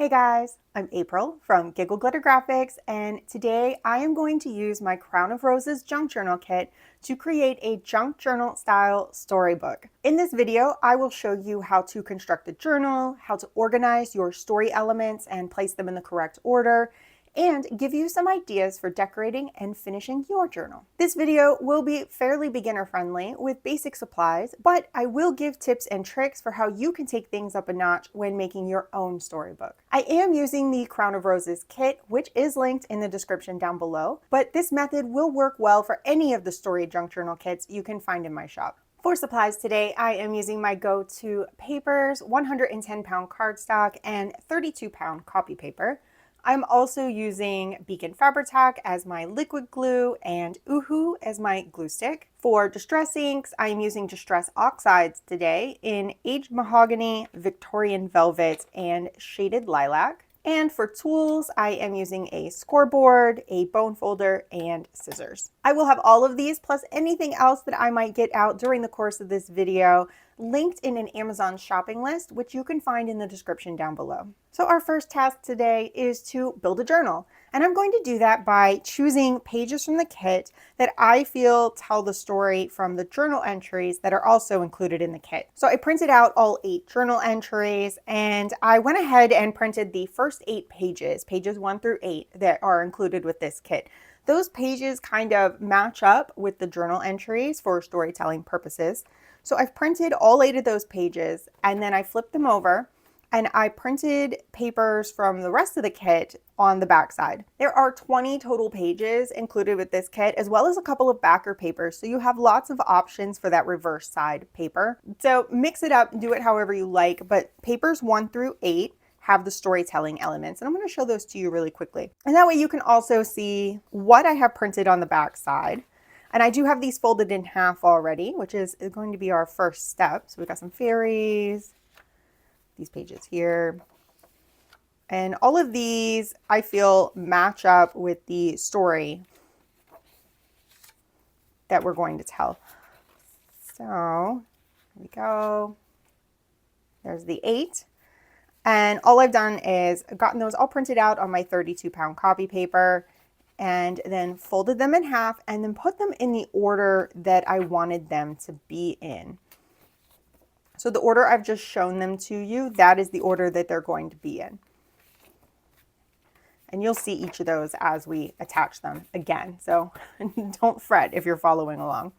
Hey guys, I'm April from Giggle Glitter Graphics, and today I am going to use my Crown of Roses junk journal kit to create a junk journal style storybook. In this video, I will show you how to construct a journal, how to organize your story elements and place them in the correct order, and give you some ideas for decorating and finishing your journal. This video will be fairly beginner friendly with basic supplies, but I will give tips and tricks for how you can take things up a notch when making your own storybook. I am using the Crown of Roses kit, which is linked in the description down below, but this method will work well for any of the story junk journal kits you can find in my shop. For supplies today, I am using my go-to papers, 110-pound cardstock and 32-pound copy paper. I'm also using Beacon Fabri-Tac as my liquid glue and Uhu as my glue stick. For distress inks, I'm using Distress Oxides today in Aged Mahogany, Victorian Velvet, and Shaded Lilac. And for tools, I am using a scoreboard, a bone folder, and scissors. I will have all of these plus anything else that I might get out during the course of this video linked in an Amazon shopping list, which you can find in the description down below. So our first task today is to build a journal. And I'm going to do that by choosing pages from the kit that I feel tell the story from the journal entries that are also included in the kit. So I printed out all 8 journal entries, and I went ahead and printed the first 8 pages, pages 1 through 8, that are included with this kit. Those pages kind of match up with the journal entries for storytelling purposes. So I've printed all 8 of those pages, and then I flipped them over and I printed papers from the rest of the kit on the back side. There are 20 total pages included with this kit, as well as a couple of backer papers, so you have lots of options for that reverse side paper. So mix it up, do it however you like, but papers 1 through 8 have the storytelling elements, and I'm going to show those to you really quickly. And that way you can also see what I have printed on the back side. And I do have these folded in half already, which is going to be our first step. So we've got some fairies, these pages here. And all of these, I feel, match up with the story that we're going to tell. So here we go. There's the 8. And all I've done is gotten those all printed out on my 32-pound copy paper and then folded them in half and then put them in the order that I wanted them to be in. So the order I've just shown them to you, that is the order that they're going to be in. And you'll see each of those as we attach them again. So don't fret if you're following along.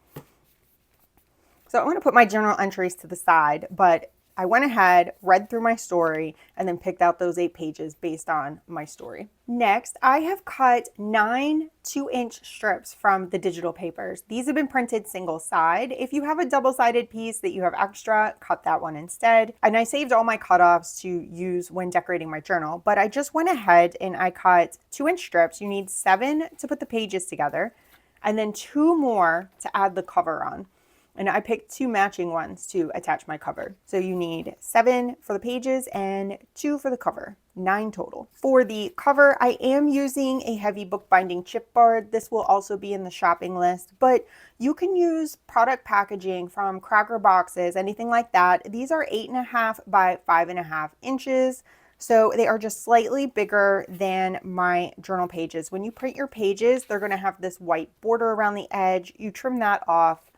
So I'm going to put my journal entries to the side, but I went ahead, read through my story, and then picked out those 8 pages based on my story. Next, I have cut 9 2-inch strips from the digital papers. These have been printed single side. If you have a double-sided piece that you have extra, cut that one instead. And I saved all my cutoffs to use when decorating my journal, but I just went ahead and I cut 2-inch strips. You need 7 to put the pages together, and then 2 more to add the cover on. And I picked 2 matching ones to attach my cover. So you need 7 for the pages and 2 for the cover, 9 total. For the cover, I am using a heavy bookbinding chipboard. This will also be in the shopping list, but you can use product packaging from Cracker Boxes, anything like that. These are 8.5 by 5.5 inches. So they are just slightly bigger than my journal pages. When you print your pages, they're gonna have this white border around the edge. You trim that off.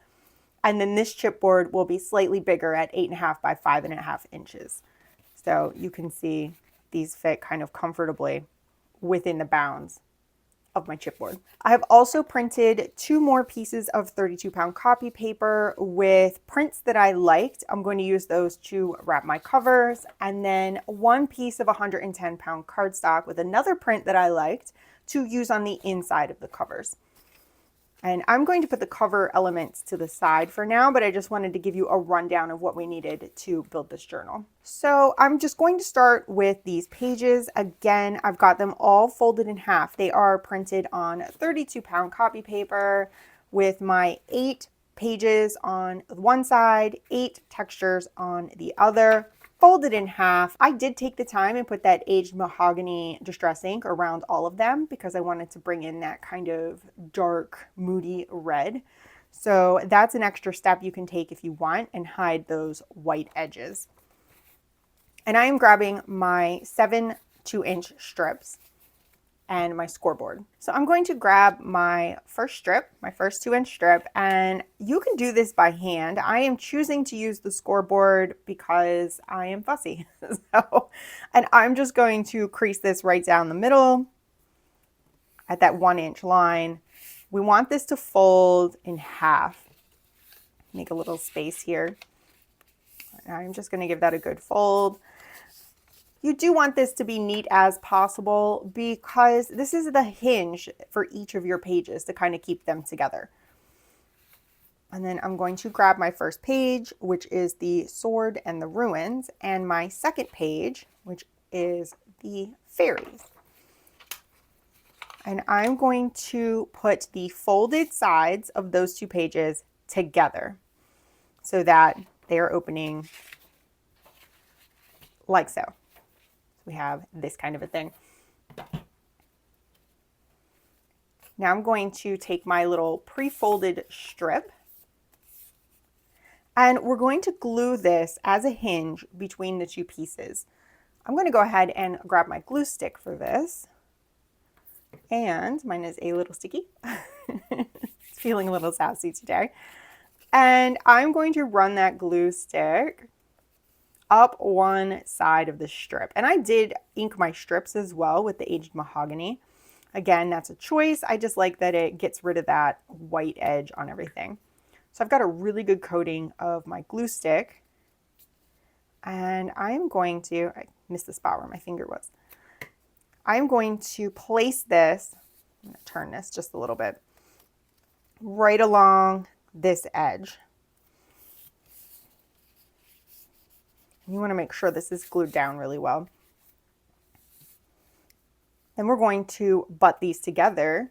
And then this chipboard will be slightly bigger at 8.5 by 5.5 inches. So you can see these fit kind of comfortably within the bounds of my chipboard. I have also printed 2 more pieces of 32-pound copy paper with prints that I liked. I'm going to use those to wrap my covers. And then 1 piece of 110-pound cardstock with another print that I liked to use on the inside of the covers. And I'm going to put the cover elements to the side for now, but I just wanted to give you a rundown of what we needed to build this journal. So I'm just going to start with these pages. Again, I've got them all folded in half. They are printed on 32-pound copy paper with my 8 pages on one side, 8 textures on the other. Folded in half. I did take the time and put that aged mahogany distress ink around all of them because I wanted to bring in that kind of dark, moody red. So that's an extra step you can take if you want and hide those white edges. And I am grabbing my 7 2-inch strips and my scoreboard. So I'm going to grab my first strip, my first 2-inch strip, and you can do this by hand. I am choosing to use the scoreboard because I am fussy. And I'm just going to crease this right down the middle at that 1-inch line. We want this to fold in half. Make a little space here. I'm just going to give that a good fold. You do want this to be neat as possible because this is the hinge for each of your pages to kind of keep them together. And then I'm going to grab my first page, which is the sword and the ruins, and my second page, which is the fairies. And I'm going to put the folded sides of those two pages together so that they are opening like so. We have this kind of a thing. Now I'm going to take my little pre-folded strip and we're going to glue this as a hinge between the two pieces. I'm going to go ahead and grab my glue stick for this. And mine is a little sticky. It's feeling a little sassy today. And I'm going to run that glue stick up one side of the strip. And I did ink my strips as well with the aged mahogany. Again, that's a choice. I just like that it gets rid of that white edge on everything. So I've got a really good coating of my glue stick. And I'm going to, I missed the spot where my finger was. I'm going to place this, I'm going to turn this just a little bit, right along this edge. You want to make sure this is glued down really well. Then we're going to butt these together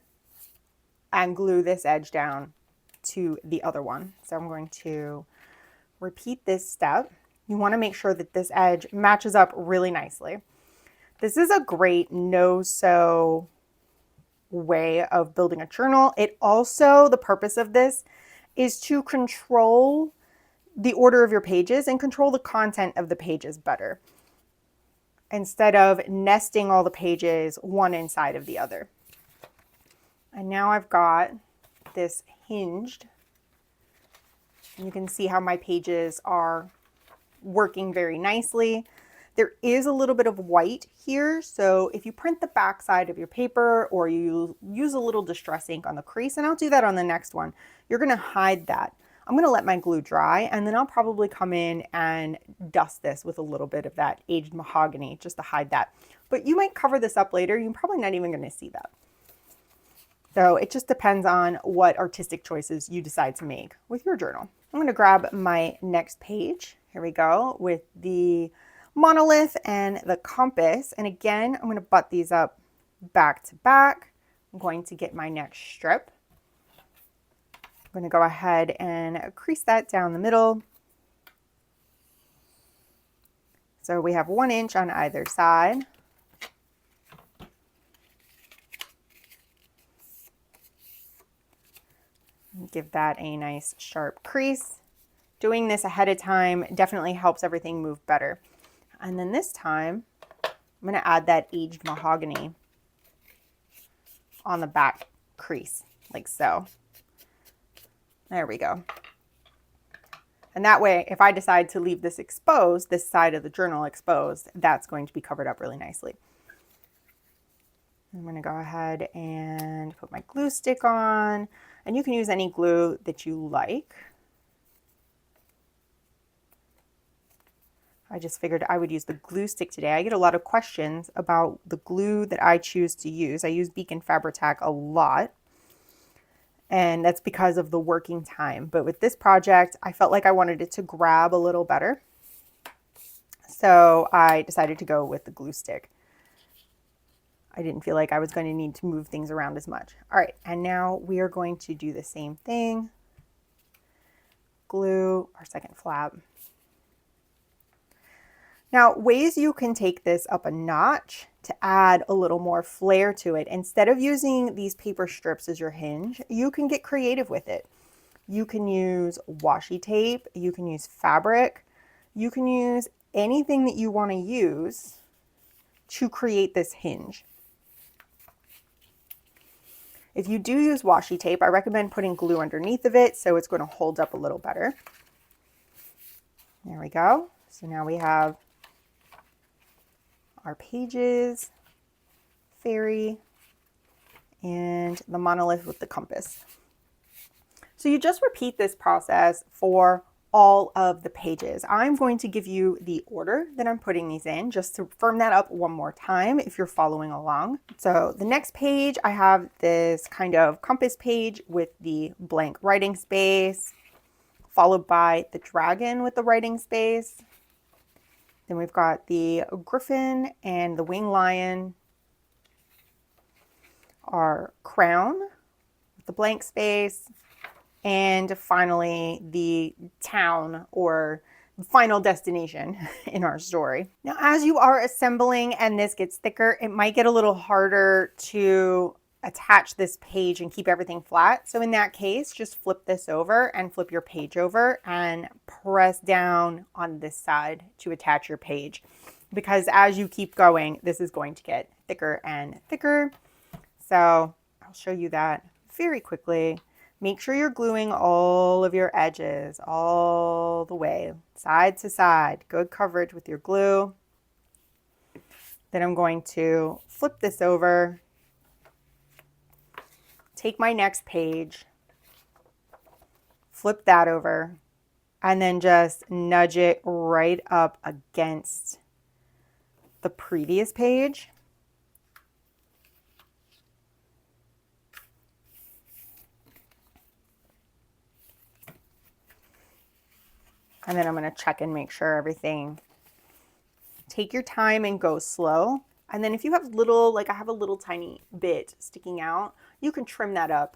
and glue this edge down to the other one. So I'm going to repeat this step. You want to make sure that this edge matches up really nicely. This is a great no-sew way of building a journal. It also, the purpose of this is to control the order of your pages and control the content of the pages better, instead of nesting all the pages one inside of the other. And now I've got this hinged. You can see how my pages are working very nicely. There is a little bit of white here, so if you print the back side of your paper or you use a little distress ink on the crease, and I'll do that on the next one, you're going to hide that. I'm going to let my glue dry, and then I'll probably come in and dust this with a little bit of that aged mahogany just to hide that. But you might cover this up later. You're probably not even going to see that. So it just depends on what artistic choices you decide to make with your journal. I'm going to grab my next page. Here we go with the monolith and the compass. And again, I'm going to butt these up back to back. I'm going to get my next strip. I'm going to go ahead and crease that down the middle. So we have 1 inch on either side. Give that a nice sharp crease. Doing this ahead of time definitely helps everything move better. And then this time, I'm going to add that aged mahogany on the back crease, like so. There we go. And that way, if I decide to leave this exposed, this side of the journal exposed, that's going to be covered up really nicely. I'm going to go ahead and put my glue stick on, and you can use any glue that you like. I just figured I would use the glue stick today. I get a lot of questions about the glue that I choose to use. I use Beacon Fabri-Tac a lot, and that's because of the working time. But with this project, I felt like I wanted it to grab a little better. So I decided to go with the glue stick. I didn't feel like I was going to need to move things around as much. All right, and now we are going to do the same thing. Glue our second flap. Now, ways you can take this up a notch to add a little more flair to it. Instead of using these paper strips as your hinge, you can get creative with it. You can use washi tape, you can use fabric, you can use anything that you want to use to create this hinge. If you do use washi tape, I recommend putting glue underneath of it so it's going to hold up a little better. There we go. So now we have our pages, fairy, and the monolith with the compass. So you just repeat this process for all of the pages. I'm going to give you the order that I'm putting these in just to firm that up one more time if you're following along. So the next page, I have this kind of compass page with the blank writing space, followed by the dragon with the writing space. Then we've got the griffin and the winged lion, our crown with the blank space, and finally the town or final destination in our story. Now, as you are assembling and this gets thicker, it might get a little harder to attach this page and keep everything flat. So in that case, just flip this over and flip your page over and press down on this side to attach your page. Because as you keep going, this is going to get thicker and thicker. So I'll show you that very quickly. Make sure you're gluing all of your edges all the way, side to side. Good coverage with your glue. Then I'm going to flip this over, take my next page, flip that over, and then just nudge it right up against the previous page. And then I'm going to check and make sure everything. Take your time and go slow. And then if you have little, like I have a little tiny bit sticking out, you can trim that up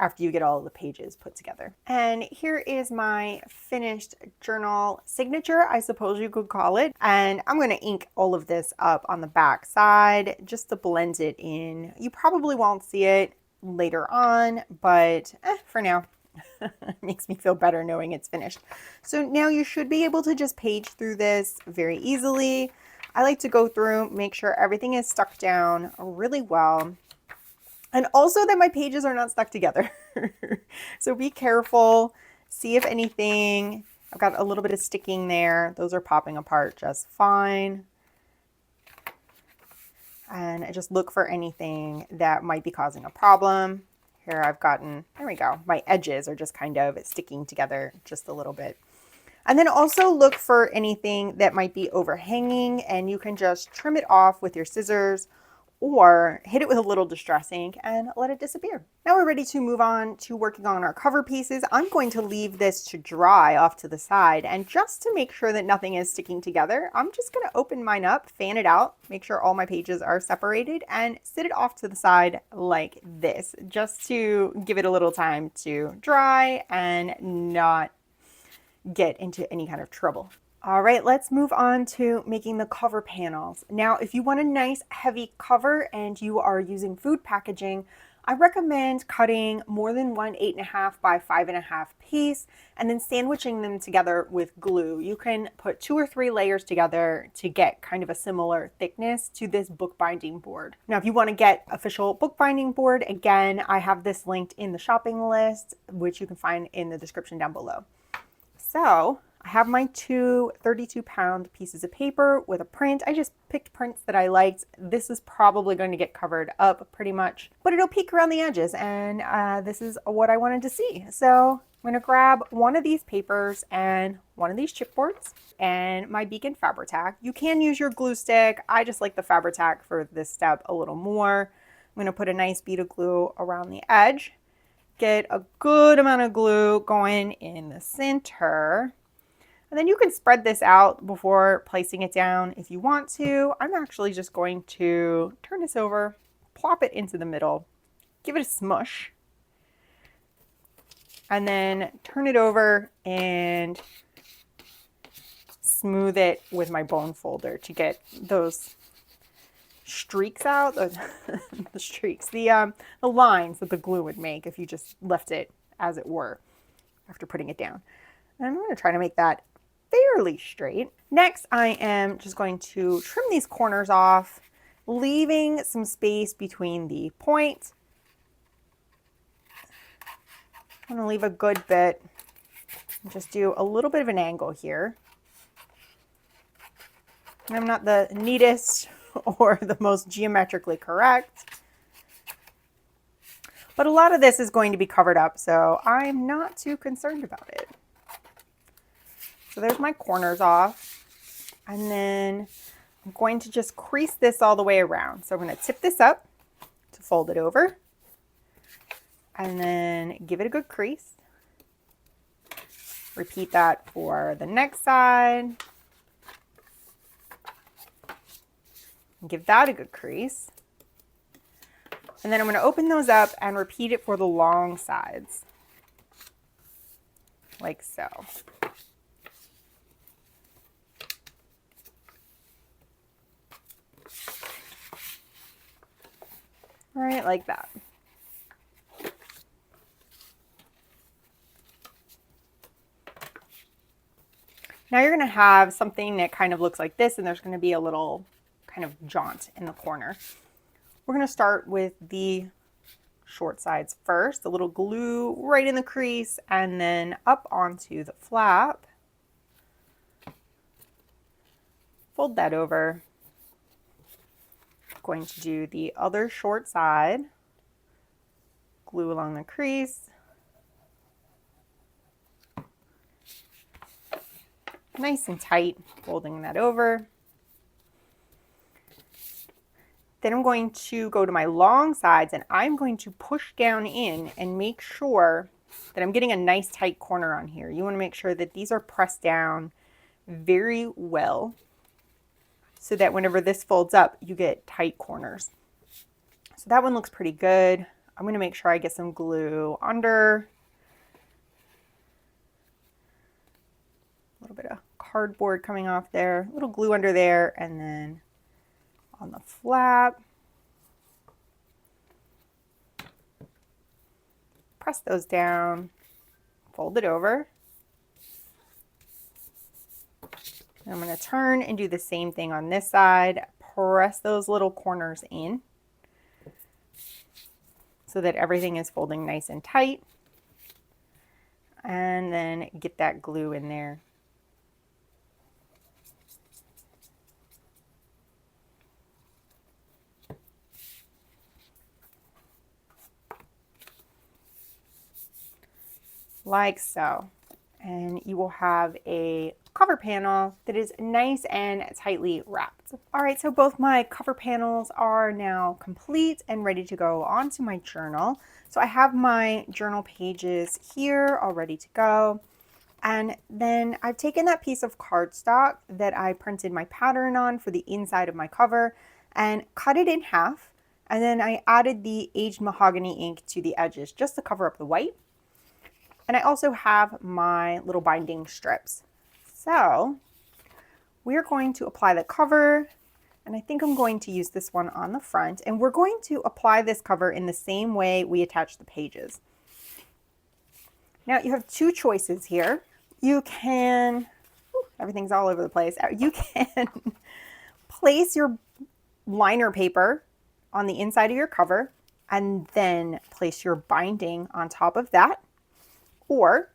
after you get all of the pages put together. And here is my finished journal signature, I suppose you could call it. And I'm going to ink all of this up on the back side just to blend it in. You probably won't see it later on, but for now. It makes me feel better knowing it's finished. So now you should be able to just page through this very easily. I like to go through, make sure everything is stuck down really well. And also that my pages are not stuck together. So be careful. See if anything, I've got a little bit of sticking there. Those are popping apart just fine. And just look for anything that might be causing a problem. Here I've gotten, there we go. My edges are just kind of sticking together just a little bit. And then also look for anything that might be overhanging and you can just trim it off with your scissors or hit it with a little distress ink and let it disappear. Now we're ready to move on to working on our cover pieces. I'm going to leave this to dry off to the side, and just to make sure that nothing is sticking together, I'm just going to open mine up, fan it out, make sure all my pages are separated, and sit it off to the side like this, just to give it a little time to dry and not get into any kind of trouble. All right, let's move on to making the cover panels. Now, if you want a nice heavy cover and you are using food packaging, I recommend cutting more than one 8.5 by 5.5 piece and then sandwiching them together with glue. You can put 2 or 3 layers together to get kind of a similar thickness to this bookbinding board. Now, if you want to get official bookbinding board, again, I have this linked in the shopping list, which you can find in the description down below. So I have my 2 32-pound pieces of paper with a print. I just picked prints that I liked. This is probably going to get covered up pretty much, but it'll peek around the edges, and this is what I wanted to see. So I'm going to grab one of these papers and one of these chipboards and my Beacon Fabri-Tac. You can use your glue stick. I just like the Fabri-Tac for this step a little more. I'm going to put a nice bead of glue around the edge. Get a good amount of glue going in the center. And then you can spread this out before placing it down if you want to. I'm actually just going to turn this over, plop it into the middle, give it a smush, and then turn it over and smooth it with my bone folder to get those streaks out, the streaks, the lines that the glue would make if you just left it as it were after putting it down. And I'm going to try to make that fairly straight. Next, I am just going to trim these corners off, leaving some space between the point. I'm going to leave a good bit. Just do a little bit of an angle here. I'm not the neatest or the most geometrically correct, but a lot of this is going to be covered up, so I'm not too concerned about it. So there's my corners off, and then I'm going to just crease this all the way around. So I'm going to tip this up to fold it over, and then give it a good crease. Repeat that for the next side. Give that a good crease. And then I'm going to open those up and repeat it for the long sides. Like so. All right, like that. Now you're going to have something that kind of looks like this, and there's going to be a little kind of jaunt in the corner. We're going to start with the short sides first, a little glue right in the crease, and then up onto the flap. Fold that over. Going to do the other short side, glue along the crease. Nice and tight, folding that over. Then I'm going to go to my long sides, and I'm going to push down in and make sure that I'm getting a nice tight corner on here. You want to make sure that these are pressed down very well so that whenever this folds up, you get tight corners. So that one looks pretty good. I'm going to make sure I get some glue under. A little bit of cardboard coming off there, a little glue under there, and then on the flap. Press those down, fold it over. And I'm going to turn and do the same thing on this side. Press those little corners in so that everything is folding nice and tight. And then get that glue in there. Like so. And you will have a cover panel that is nice and tightly wrapped. All right, so both my cover panels are now complete and ready to go onto my journal. So I have my journal pages here all ready to go. And then I've taken that piece of cardstock that I printed my pattern on for the inside of my cover and cut it in half. And then I added the aged mahogany ink to the edges just to cover up the white. And I also have my little binding strips. So we're going to apply the cover, and I think I'm going to use this one on the front, and we're going to apply this cover in the same way we attach the pages. Now you have two choices here. You can, everything's all over the place. You can place your liner paper on the inside of your cover and then place your binding on top of that. Or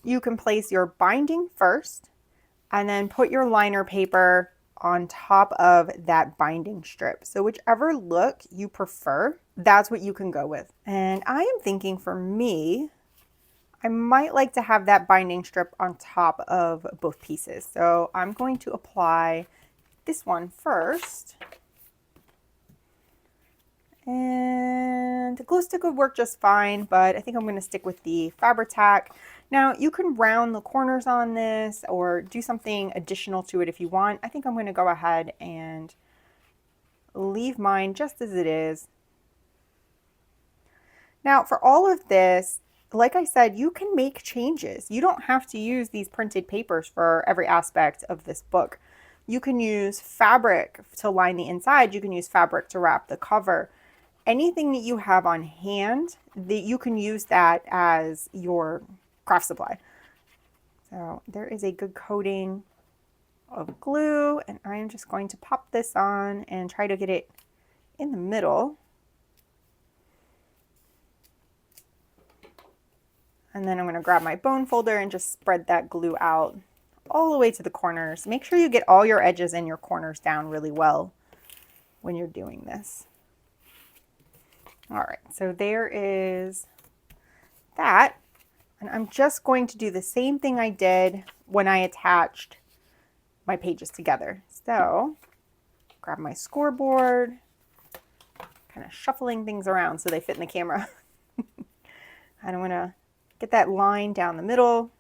you can place your binding first and then put your liner paper on top of that binding strip. So whichever look you prefer, that's what you can go with. And I am thinking for me, I might like to have that binding strip on top of both pieces. So I'm going to apply this one first. And the glue stick would work just fine, but I think I'm going to stick with the Fabri-Tac. Now you can round the corners on this or do something additional to it if you want. I think I'm going to go ahead and leave mine just as it is. Now for all of this, like I said, you can make changes. You don't have to use these printed papers for every aspect of this book. You can use fabric to line the inside. You can use fabric to wrap the cover. Anything that you have on hand, that you can use that as your craft supply. So there is a good coating of glue, and I'm just going to pop this on and try to get it in the middle. And then I'm going to grab my bone folder and just spread that glue out all the way to the corners. Make sure you get all your edges and your corners down really well when you're doing this. All right, so there is that. And I'm just going to do the same thing I did when I attached my pages together. So grab my scoreboard, kind of shuffling things around so they fit in the camera. And I'm going to get that line down the middle.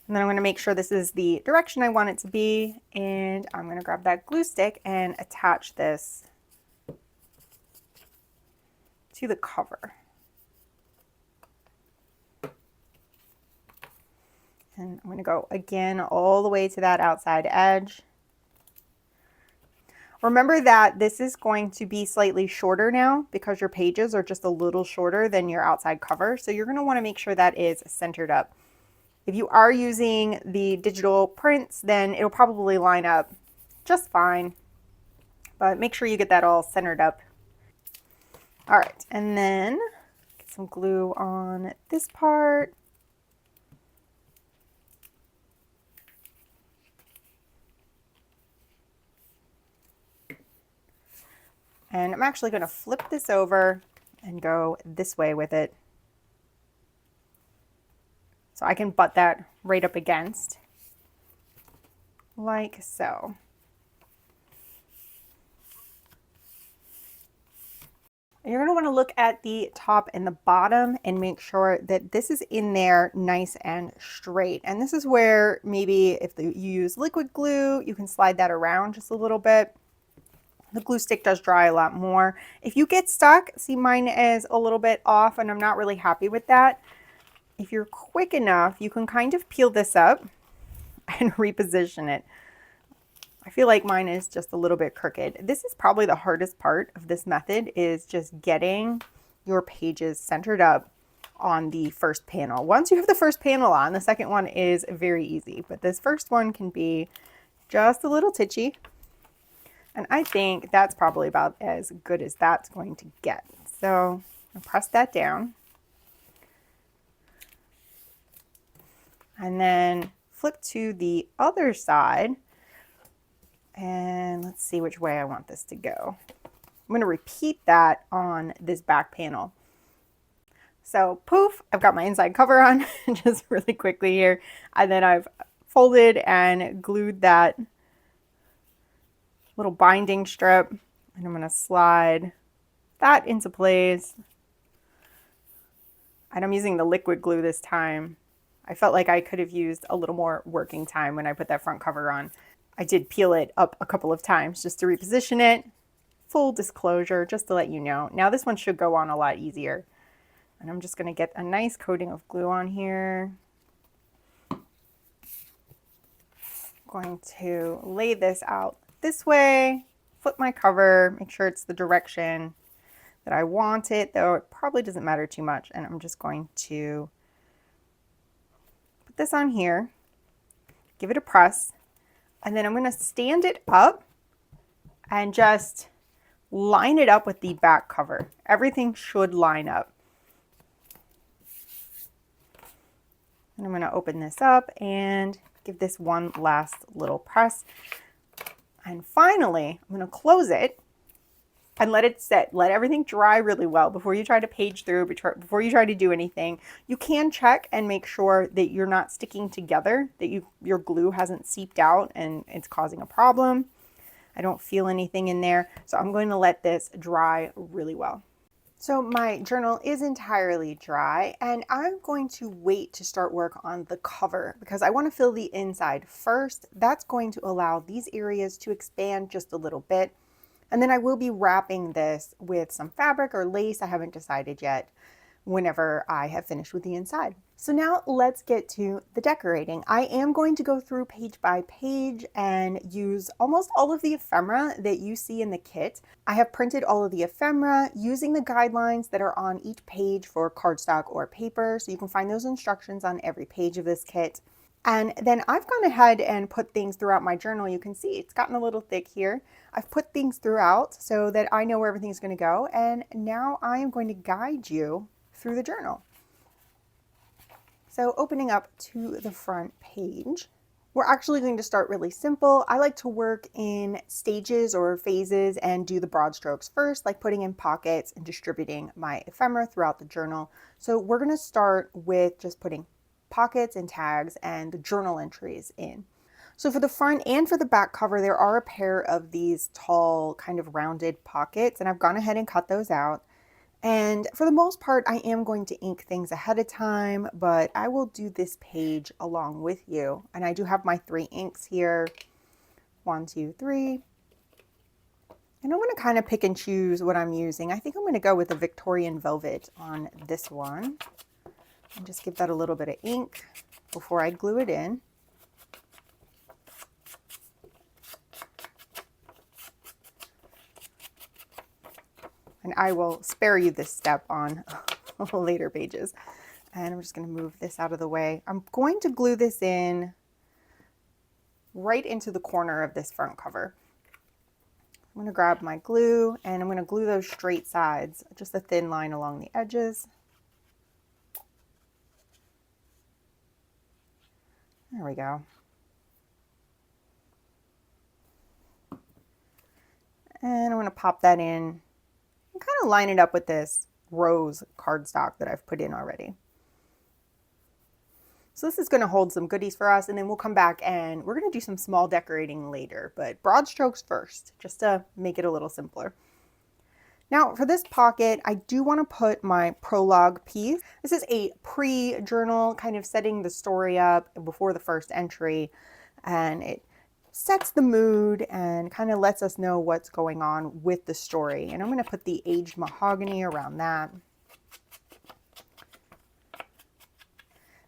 And then I'm going to make sure this is the direction I want it to be. And I'm going to grab that glue stick and attach this to the cover. And I'm going to go again all the way to that outside edge. Remember that this is going to be slightly shorter now because your pages are just a little shorter than your outside cover. So you're going to want to make sure that is centered up. If you are using the digital prints, then it'll probably line up just fine. But make sure you get that all centered up. All right, and then get some glue on this part. And I'm actually going to flip this over and go this way with it. So I can butt that right up against, like so. And you're going to want to look at the top and the bottom and make sure that this is in there nice and straight. And this is where maybe if you use liquid glue, you can slide that around just a little bit. The glue stick does dry a lot more. If you get stuck, see mine is a little bit off and I'm not really happy with that. If you're quick enough, you can kind of peel this up and reposition it. I feel like mine is just a little bit crooked. This is probably the hardest part of this method, is just getting your pages centered up on the first panel. Once you have the first panel on, the second one is very easy, but this first one can be just a little titchy. And I think that's probably about as good as that's going to get. So I'll press that down. And then flip to the other side. And let's see which way I want this to go. I'm going to repeat that on this back panel. So poof, I've got my inside cover on just really quickly here. And then I've folded and glued that little binding strip, and I'm going to slide that into place. And I'm using the liquid glue this time. I felt like I could have used a little more working time when I put that front cover on. I did peel it up a couple of times just to reposition it. Full disclosure, just to let you know. Now this one should go on a lot easier. And I'm just going to get a nice coating of glue on here. I'm going to lay this out this way, flip my cover, make sure it's the direction that I want it, though it probably doesn't matter too much. And I'm just going to put this on here, give it a press, and then I'm going to stand it up and just line it up with the back cover. Everything should line up. And I'm going to open this up and give this one last little press. And finally, I'm going to close it and let it sit. Let everything dry really well before you try to page through, before you try to do anything. You can check and make sure that you're not sticking together, that your glue hasn't seeped out and it's causing a problem. I don't feel anything in there, so I'm going to let this dry really well. So my journal is entirely dry, and I'm going to wait to start work on the cover because I want to fill the inside first. That's going to allow these areas to expand just a little bit. And then I will be wrapping this with some fabric or lace. I haven't decided yet, whenever I have finished with the inside. So now let's get to the decorating. I am going to go through page by page and use almost all of the ephemera that you see in the kit. I have printed all of the ephemera using the guidelines that are on each page for cardstock or paper, so you can find those instructions on every page of this kit. And then I've gone ahead and put things throughout my journal. You can see it's gotten a little thick here. I've put things throughout so that I know where everything's going to go, and now I am going to guide you through the journal. So opening up to the front page, we're actually going to start really simple. I like to work in stages or phases and do the broad strokes first, like putting in pockets and distributing my ephemera throughout the journal. So we're going to start with just putting pockets and tags and the journal entries in. So for the front and for the back cover, there are a pair of these tall kind of rounded pockets, and I've gone ahead and cut those out. And for the most part, I am going to ink things ahead of time, but I will do this page along with you. And I do have my 3 inks here, 1, 2, 3. And I'm going to kind of pick and choose what I'm using. I think I'm going to go with the Victorian Velvet on this one. And just give that a little bit of ink before I glue it in. And I will spare you this step on later pages. And I'm just going to move this out of the way. I'm going to glue this in right into the corner of this front cover. I'm going to grab my glue and I'm going to glue those straight sides, just a thin line along the edges. There we go. And I'm going to pop that in and kind of line it up with this rose cardstock that I've put in already. So this is going to hold some goodies for us, and then we'll come back and we're going to do some small decorating later, but broad strokes first, just to make it a little simpler. Now for this pocket, I do want to put my prologue piece. This is a pre-journal, kind of setting the story up before the first entry, and it sets the mood and kind of lets us know what's going on with the story. And I'm going to put the aged mahogany around that.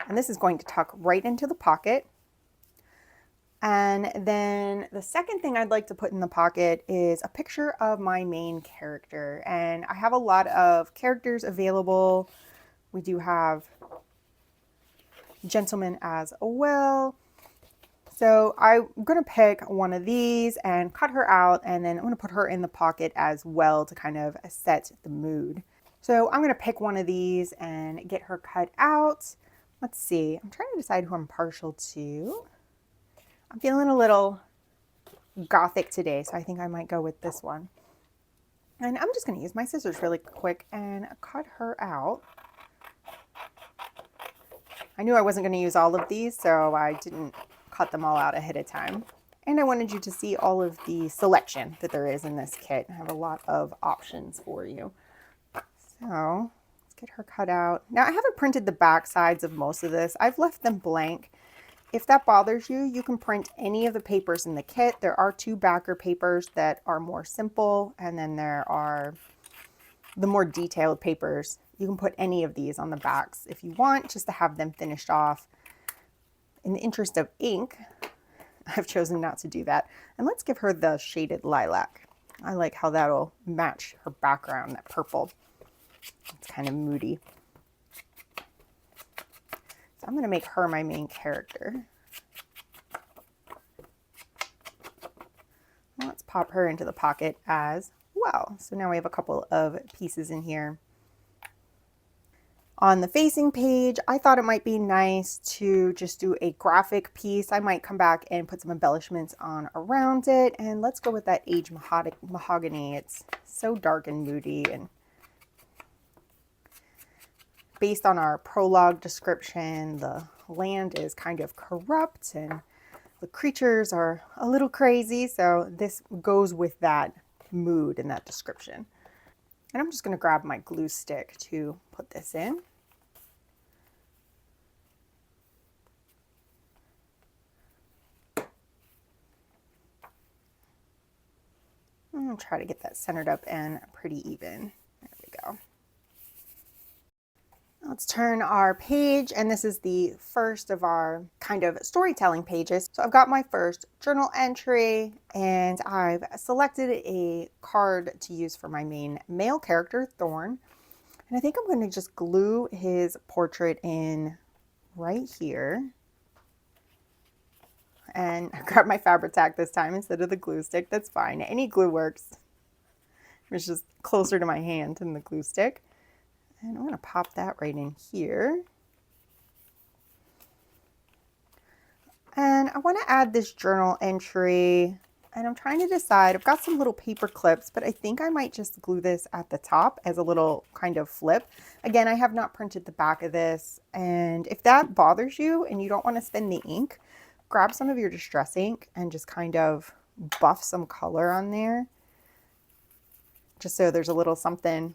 And this is going to tuck right into the pocket. And then the second thing I'd like to put in the pocket is a picture of my main character. And I have a lot of characters available. We do have gentlemen as well. So I'm going to pick one of these and cut her out, and then I'm going to put her in the pocket as well to kind of set the mood. So I'm going to pick one of these and get her cut out. Let's see, I'm trying to decide who I'm partial to. I'm feeling a little gothic today, so I think I might go with this one. And I'm just going to use my scissors really quick and cut her out. I knew I wasn't going to use all of these, so I didn't cut them all out ahead of time. And I wanted you to see all of the selection that there is in this kit. I have a lot of options for you. So let's get her cut out. Now I haven't printed the back sides of most of this. I've left them blank. If that bothers you, you can print any of the papers in the kit. There are 2 backer papers that are more simple, and then there are the more detailed papers. You can put any of these on the backs if you want, just to have them finished off. In the interest of ink, I've chosen not to do that. And let's give her the shaded lilac. I like how that'll match her background, that purple. It's kind of moody. So I'm going to make her my main character. Let's pop her into the pocket as well. So now we have a couple of pieces in here. On the facing page, I thought it might be nice to just do a graphic piece. I might come back and put some embellishments on around it. And let's go with that aged mahogany. It's so dark and moody, and based on our prologue description, the land is kind of corrupt and the creatures are a little crazy. So this goes with that mood and that description. And I'm just going to grab my glue stick to put this in. I'll try to get that centered up and pretty even. There we go. Let's turn our page, and this is the first of our kind of storytelling pages. So I've got my first journal entry, and I've selected a card to use for my main male character, Thorn. And I think I'm going to just glue his portrait in right here. And I grabbed my Fabri-Tac this time instead of the glue stick. That's fine. Any glue works. It's just closer to my hand than the glue stick. And I'm going to pop that right in here. And I want to add this journal entry, and I'm trying to decide. I've got some little paper clips, but I think I might just glue this at the top as a little kind of flip. Again, I have not printed the back of this, and if that bothers you and you don't want to spend the ink, grab some of your distress ink and just kind of buff some color on there, just so there's a little something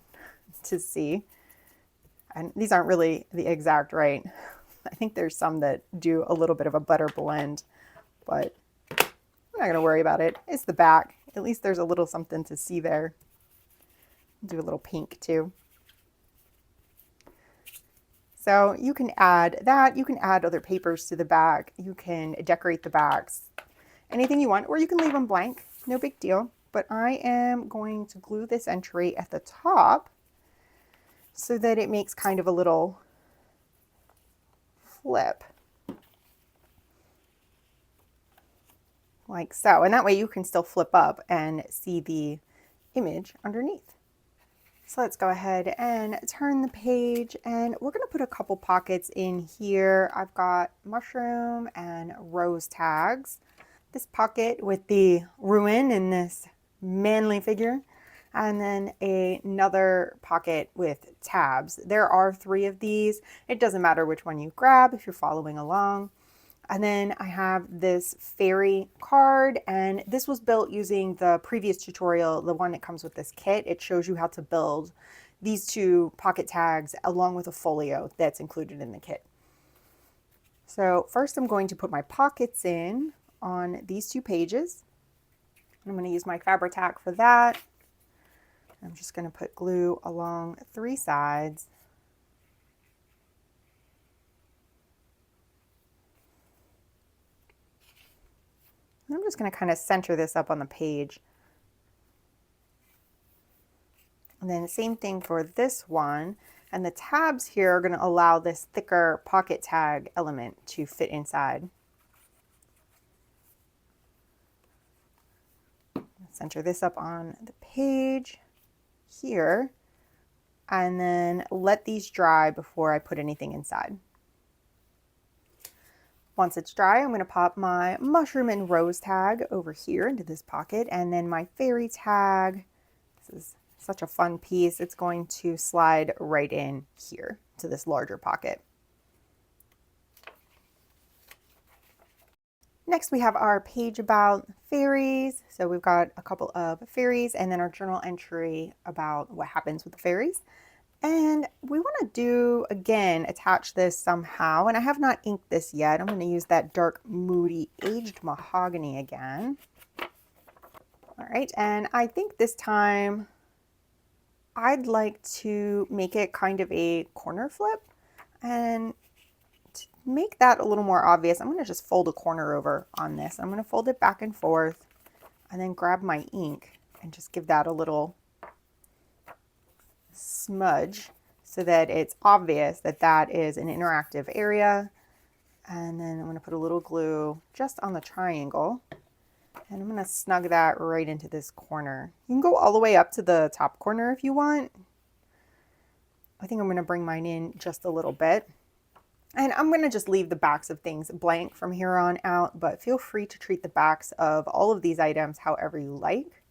to see. And these aren't really the exact right. I think there's some that do a little bit of a better blend, but I'm not going to worry about it. It's the back. At least there's a little something to see there. Do a little pink too. So you can add that. You can add other papers to the back. You can decorate the backs. Anything you want, or you can leave them blank. No big deal. But I am going to glue this entry at the top so that it makes kind of a little flip. Like so. And that way you can still flip up and see the image underneath. So let's go ahead and turn the page, and we're going to put a couple pockets in here. I've got mushroom and rose tags. This pocket with the ruin and this manly figure, and then another pocket with tabs. There are 3 of these. It doesn't matter which one you grab if you're following along. And then I have this fairy card, and this was built using the previous tutorial, the one that comes with this kit. It shows you how to build these 2 pocket tags along with a folio that's included in the kit. So first I'm going to put my pockets in on these 2 pages. I'm going to use my Fabri-Tac for that. I'm just going to put glue along 3 sides. And I'm just going to kind of center this up on the page. And then same thing for this one. And the tabs here are going to allow this thicker pocket tag element to fit inside. Center this up on the page here, and then let these dry before I put anything inside. Once it's dry, I'm going to pop my mushroom and rose tag over here into this pocket, and then my fairy tag. This is such a fun piece. It's going to slide right in here to this larger pocket. Next, we have our page about fairies. So we've got a couple of fairies and then our journal entry about what happens with the fairies. And we want to do, again, attach this somehow. And I have not inked this yet. I'm going to use that dark, moody, aged mahogany again. All right, and I think this time I'd like to make it kind of a corner flip. And to make that a little more obvious, I'm going to just fold a corner over on this. I'm going to fold it back and forth and then grab my ink and just give that a little smudge so that it's obvious that that is an interactive area. And then I'm going to put a little glue just on the triangle, and I'm going to snug that right into this corner. You can go all the way up to the top corner if you want. I think I'm going to bring mine in just a little bit. And I'm going to just leave the backs of things blank from here on out, but feel free to treat the backs of all of these items however you like.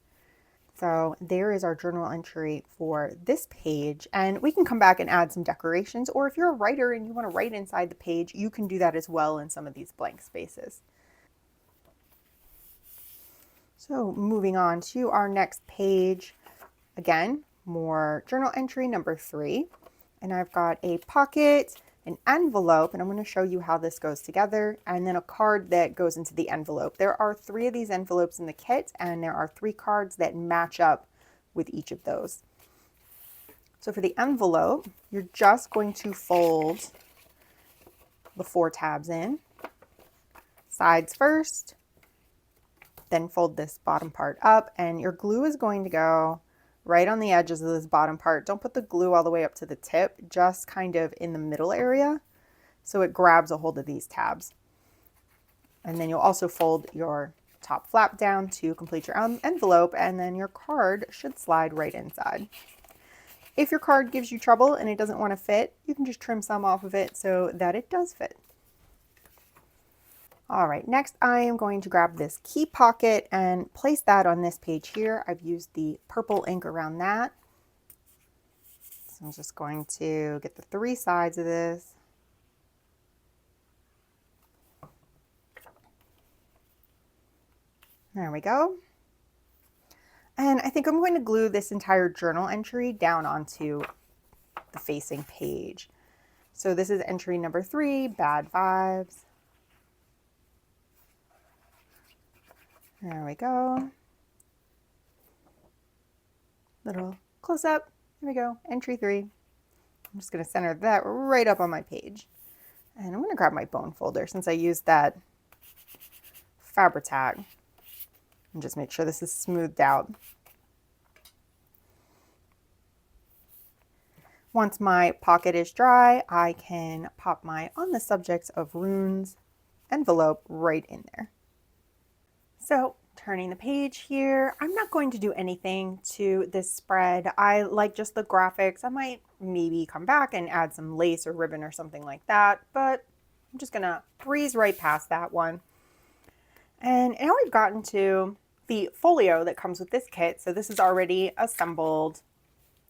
So there is our journal entry for this page, and we can come back and add some decorations, or if you're a writer and you want to write inside the page, you can do that as well in some of these blank spaces. So moving on to our next page, again, more journal entry number 3, and I've got a pocket, an envelope, and I'm going to show you how this goes together, and then a card that goes into the envelope. There are 3 of these envelopes in the kit, and there are 3 cards that match up with each of those. So for the envelope, you're just going to fold the 4 tabs in, sides first, then fold this bottom part up, and your glue is going to go right on the edges of this bottom part. Don't put the glue all the way up to the tip, just kind of in the middle area so it grabs a hold of these tabs. And then you'll also fold your top flap down to complete your envelope, and then your card should slide right inside. If your card gives you trouble and it doesn't want to fit, you can just trim some off of it so that it does fit. All right, next I am going to grab this key pocket and place that on this page here. I've used the purple ink around that. So I'm just going to get the 3 sides of this. There we go. And I think I'm going to glue this entire journal entry down onto the facing page. So this is entry number 3, bad vibes. There we go. Little close up. Here we go. Entry 3. I'm just going to center that right up on my page. And I'm going to grab my bone folder since I used that Fabri-Tac and just make sure this is smoothed out. Once my pocket is dry, I can pop my On the Subject of Runes envelope right in there. So turning the page here, I'm not going to do anything to this spread. I like just the graphics. I might maybe come back and add some lace or ribbon or something like that, but I'm just gonna breeze right past that one. And now we've gotten to the folio that comes with this kit. So this is already assembled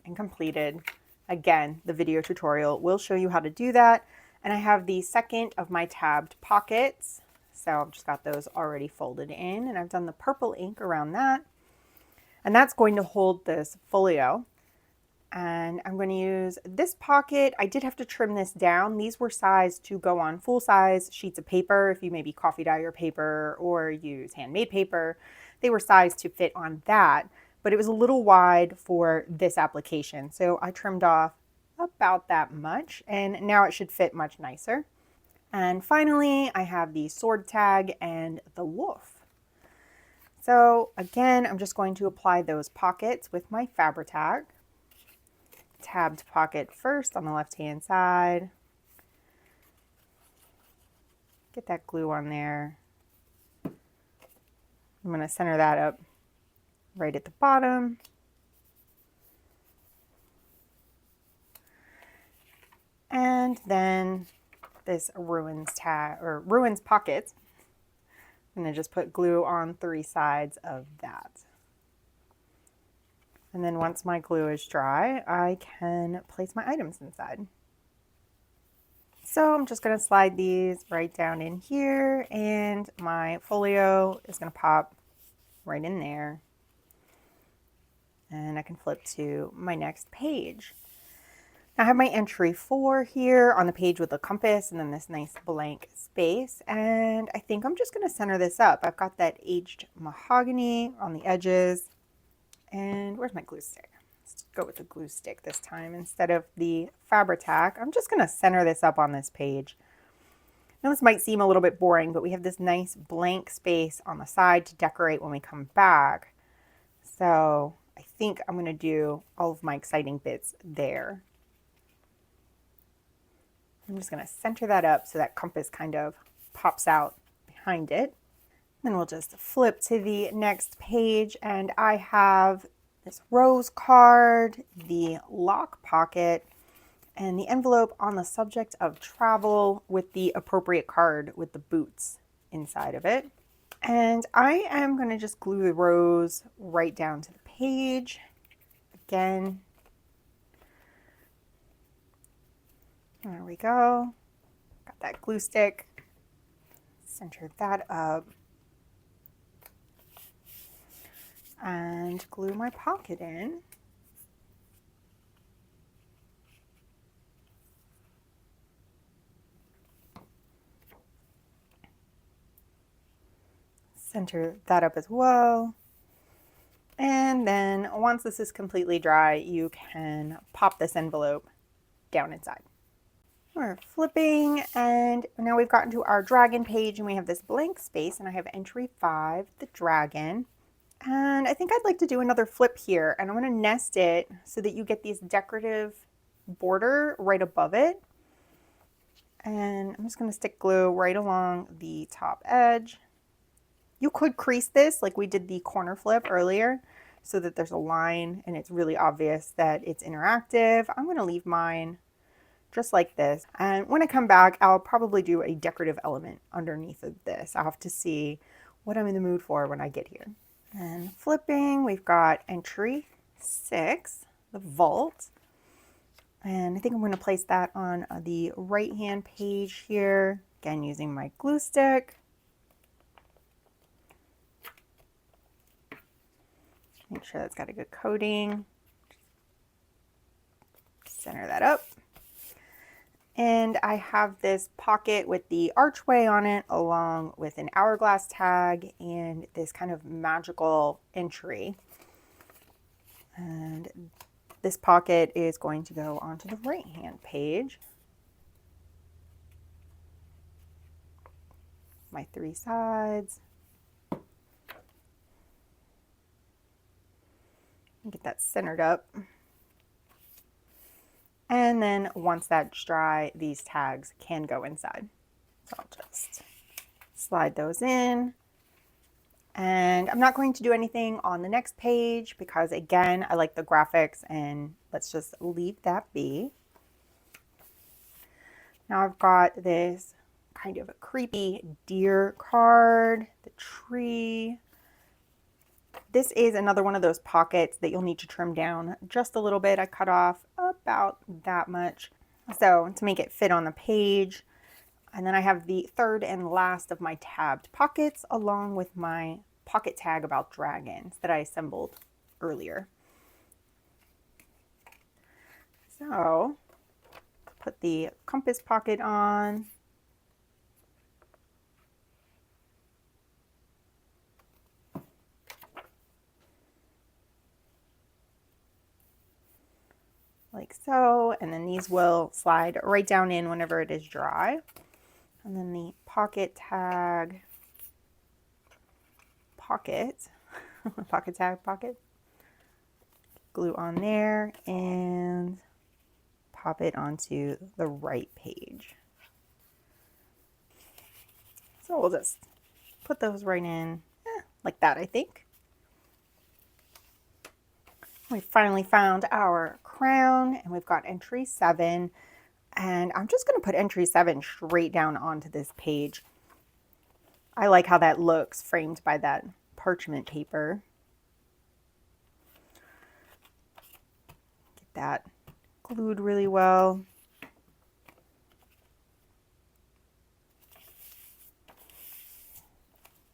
and completed. Again, the video tutorial will show you how to do that. And I have the second of my tabbed pockets. So I've just got those already folded in, and I've done the purple ink around that. And that's going to hold this folio. And I'm going to use this pocket. I did have to trim this down. These were sized to go on full-size sheets of paper. If you maybe coffee dye your paper or use handmade paper, they were sized to fit on that. But it was a little wide for this application. So I trimmed off about that much, and now it should fit much nicer. And finally, I have the sword tag and the wolf. So again, I'm just going to apply those pockets with my Fabri-Tac. Tabbed pocket first on the left-hand side. Get that glue on there. I'm going to center that up right at the bottom. And then this ruins tag or ruins pockets. I'm going to just put glue on 3 sides of that. And then once my glue is dry, I can place my items inside. So I'm just going to slide these right down in here, and my folio is going to pop right in there. And I can flip to my next page. I have my entry 4 here on the page with a compass and then this nice blank space. And I think I'm just going to center this up. I've got that aged mahogany on the edges. And where's my glue stick? Let's go with the glue stick this time instead of the Fabri-Tac. I'm just going to center this up on this page. Now this might seem a little bit boring, but we have this nice blank space on the side to decorate when we come back. So I think I'm going to do all of my exciting bits there. I'm just going to center that up so that compass kind of pops out behind it. Then we'll just flip to the next page, and I have this rose card, the lock pocket, and the envelope on the subject of travel with the appropriate card with the boots inside of it. And I am going to just glue the rose right down to the page. Again, there we go. Got that glue stick. Center that up. And glue my pocket in. Center that up as well. And then once this is completely dry, you can pop this envelope down inside. We're flipping, and now we've gotten to our dragon page, and we have this blank space, and I have entry 5, the dragon. And I think I'd like to do another flip here, and I'm going to nest it so that you get this decorative border right above it. And I'm just going to stick glue right along the top edge. You could crease this like we did the corner flip earlier so that there's a line and it's really obvious that it's interactive. I'm going to leave mine just like this. And when I come back, I'll probably do a decorative element underneath of this. I'll have to see what I'm in the mood for when I get here. And flipping, we've got entry 6, the vault. And I think I'm going to place that on the right-hand page here. Again, using my glue stick. Make sure that's got a good coating. Center that up. And I have this pocket with the archway on it, along with an hourglass tag and this kind of magical entry. And this pocket is going to go onto the right-hand page. My 3 sides. Get that centered up. And then once that's dry, these tags can go inside. So I'll just slide those in. And I'm not going to do anything on the next page because, again, I like the graphics, and let's just leave that be. Now I've got this kind of a creepy deer card, the tree. This is another one of those pockets that you'll need to trim down just a little bit. I cut off about that much so to make it fit on the page. And then I have the third and last of my tabbed pockets along with my pocket tag about dragons that I assembled earlier. So put the compass pocket on. Like so, and then these will slide right down in whenever it is dry. And then the pocket tag pocket, pocket tag pocket, glue on there and pop it onto the right page. So we'll just put those right in, like that, I think. We finally found our crown, and we've got entry 7, and I'm just going to put entry 7 straight down onto this page. I like how that looks framed by that parchment paper. Get that glued really well.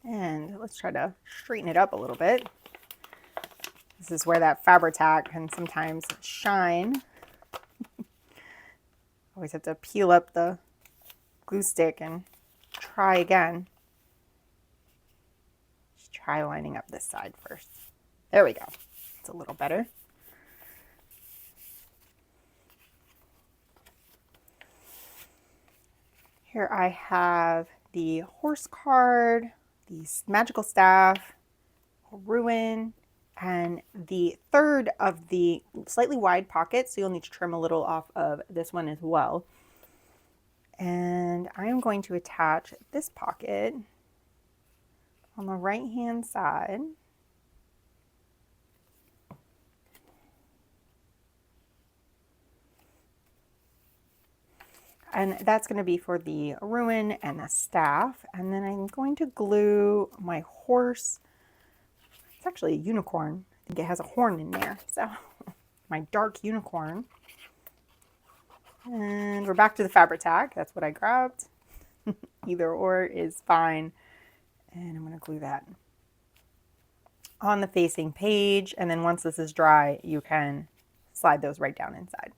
And let's try to straighten it up a little bit. This is where that Fabri-Tac can sometimes shine. Always have to peel up the glue stick and try again. Just try lining up this side first. There we go. It's a little better. Here I have the horse card, the magical staff, ruin, and the third of the slightly wide pockets, so you'll need to trim a little off of this one as well. And I am going to attach this pocket on the right hand side. And that's going to be for the ruin and the staff. And then I'm going to glue my horse. It's actually a unicorn. I think it has a horn in there. So my dark unicorn. And we're back to the Fabri-Tac. That's what I grabbed. Either or is fine. And I'm going to glue that on the facing page. And then once this is dry, you can slide those right down inside.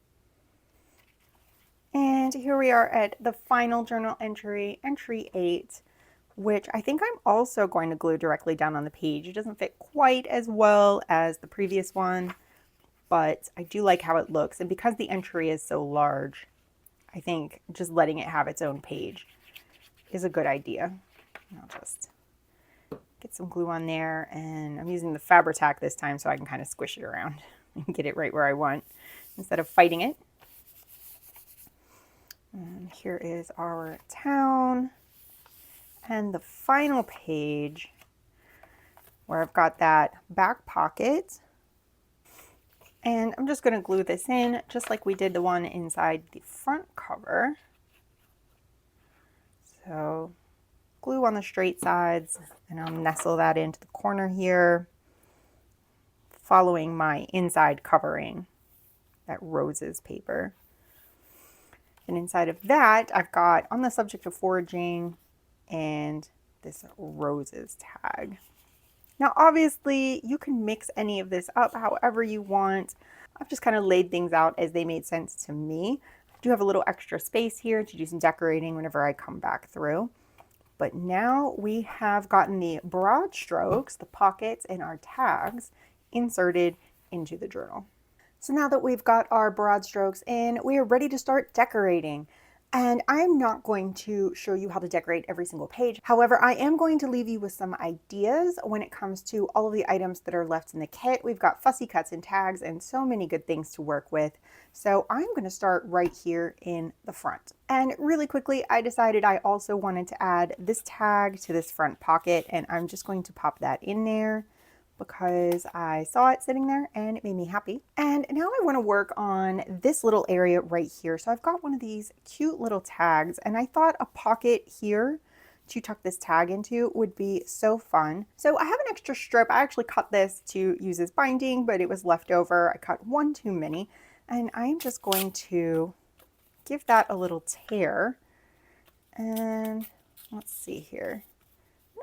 And here we are at the final journal entry, entry 8. which I think I'm also going to glue directly down on the page. It doesn't fit quite as well as the previous one, but I do like how it looks. And because the entry is so large, I think just letting it have its own page is a good idea. I'll just get some glue on there, and I'm using the Fabri-Tac this time so I can kind of squish it around and get it right where I want instead of fighting it. And here is our town and the final page where I've got that back pocket. And I'm just going to glue this in just like we did the one inside the front cover. So glue on the straight sides, and I'll nestle that into the corner here, following my inside covering, that roses paper. And inside of that, I've got On the Subject of Foraging and this roses tag. Now, obviously, you can mix any of this up however you want. I've just kind of laid things out as they made sense to me. I do have a little extra space here to do some decorating whenever I come back through. But now we have gotten the broad strokes, the pockets, and our tags inserted into the journal. So now that we've got our broad strokes in, we are ready to start decorating. And I'm not going to show you how to decorate every single page. However, I am going to leave you with some ideas when it comes to all of the items that are left in the kit. We've got fussy cuts and tags and so many good things to work with. So I'm going to start right here in the front. And really quickly, I decided I also wanted to add this tag to this front pocket, and I'm just going to pop that in there because I saw it sitting there and it made me happy. And now I want to work on this little area right here. So I've got one of these cute little tags, and I thought a pocket here to tuck this tag into would be so fun. So I have an extra strip. I actually cut this to use as binding, but it was left over. I cut one too many, and I'm just going to give that a little tear. And let's see here.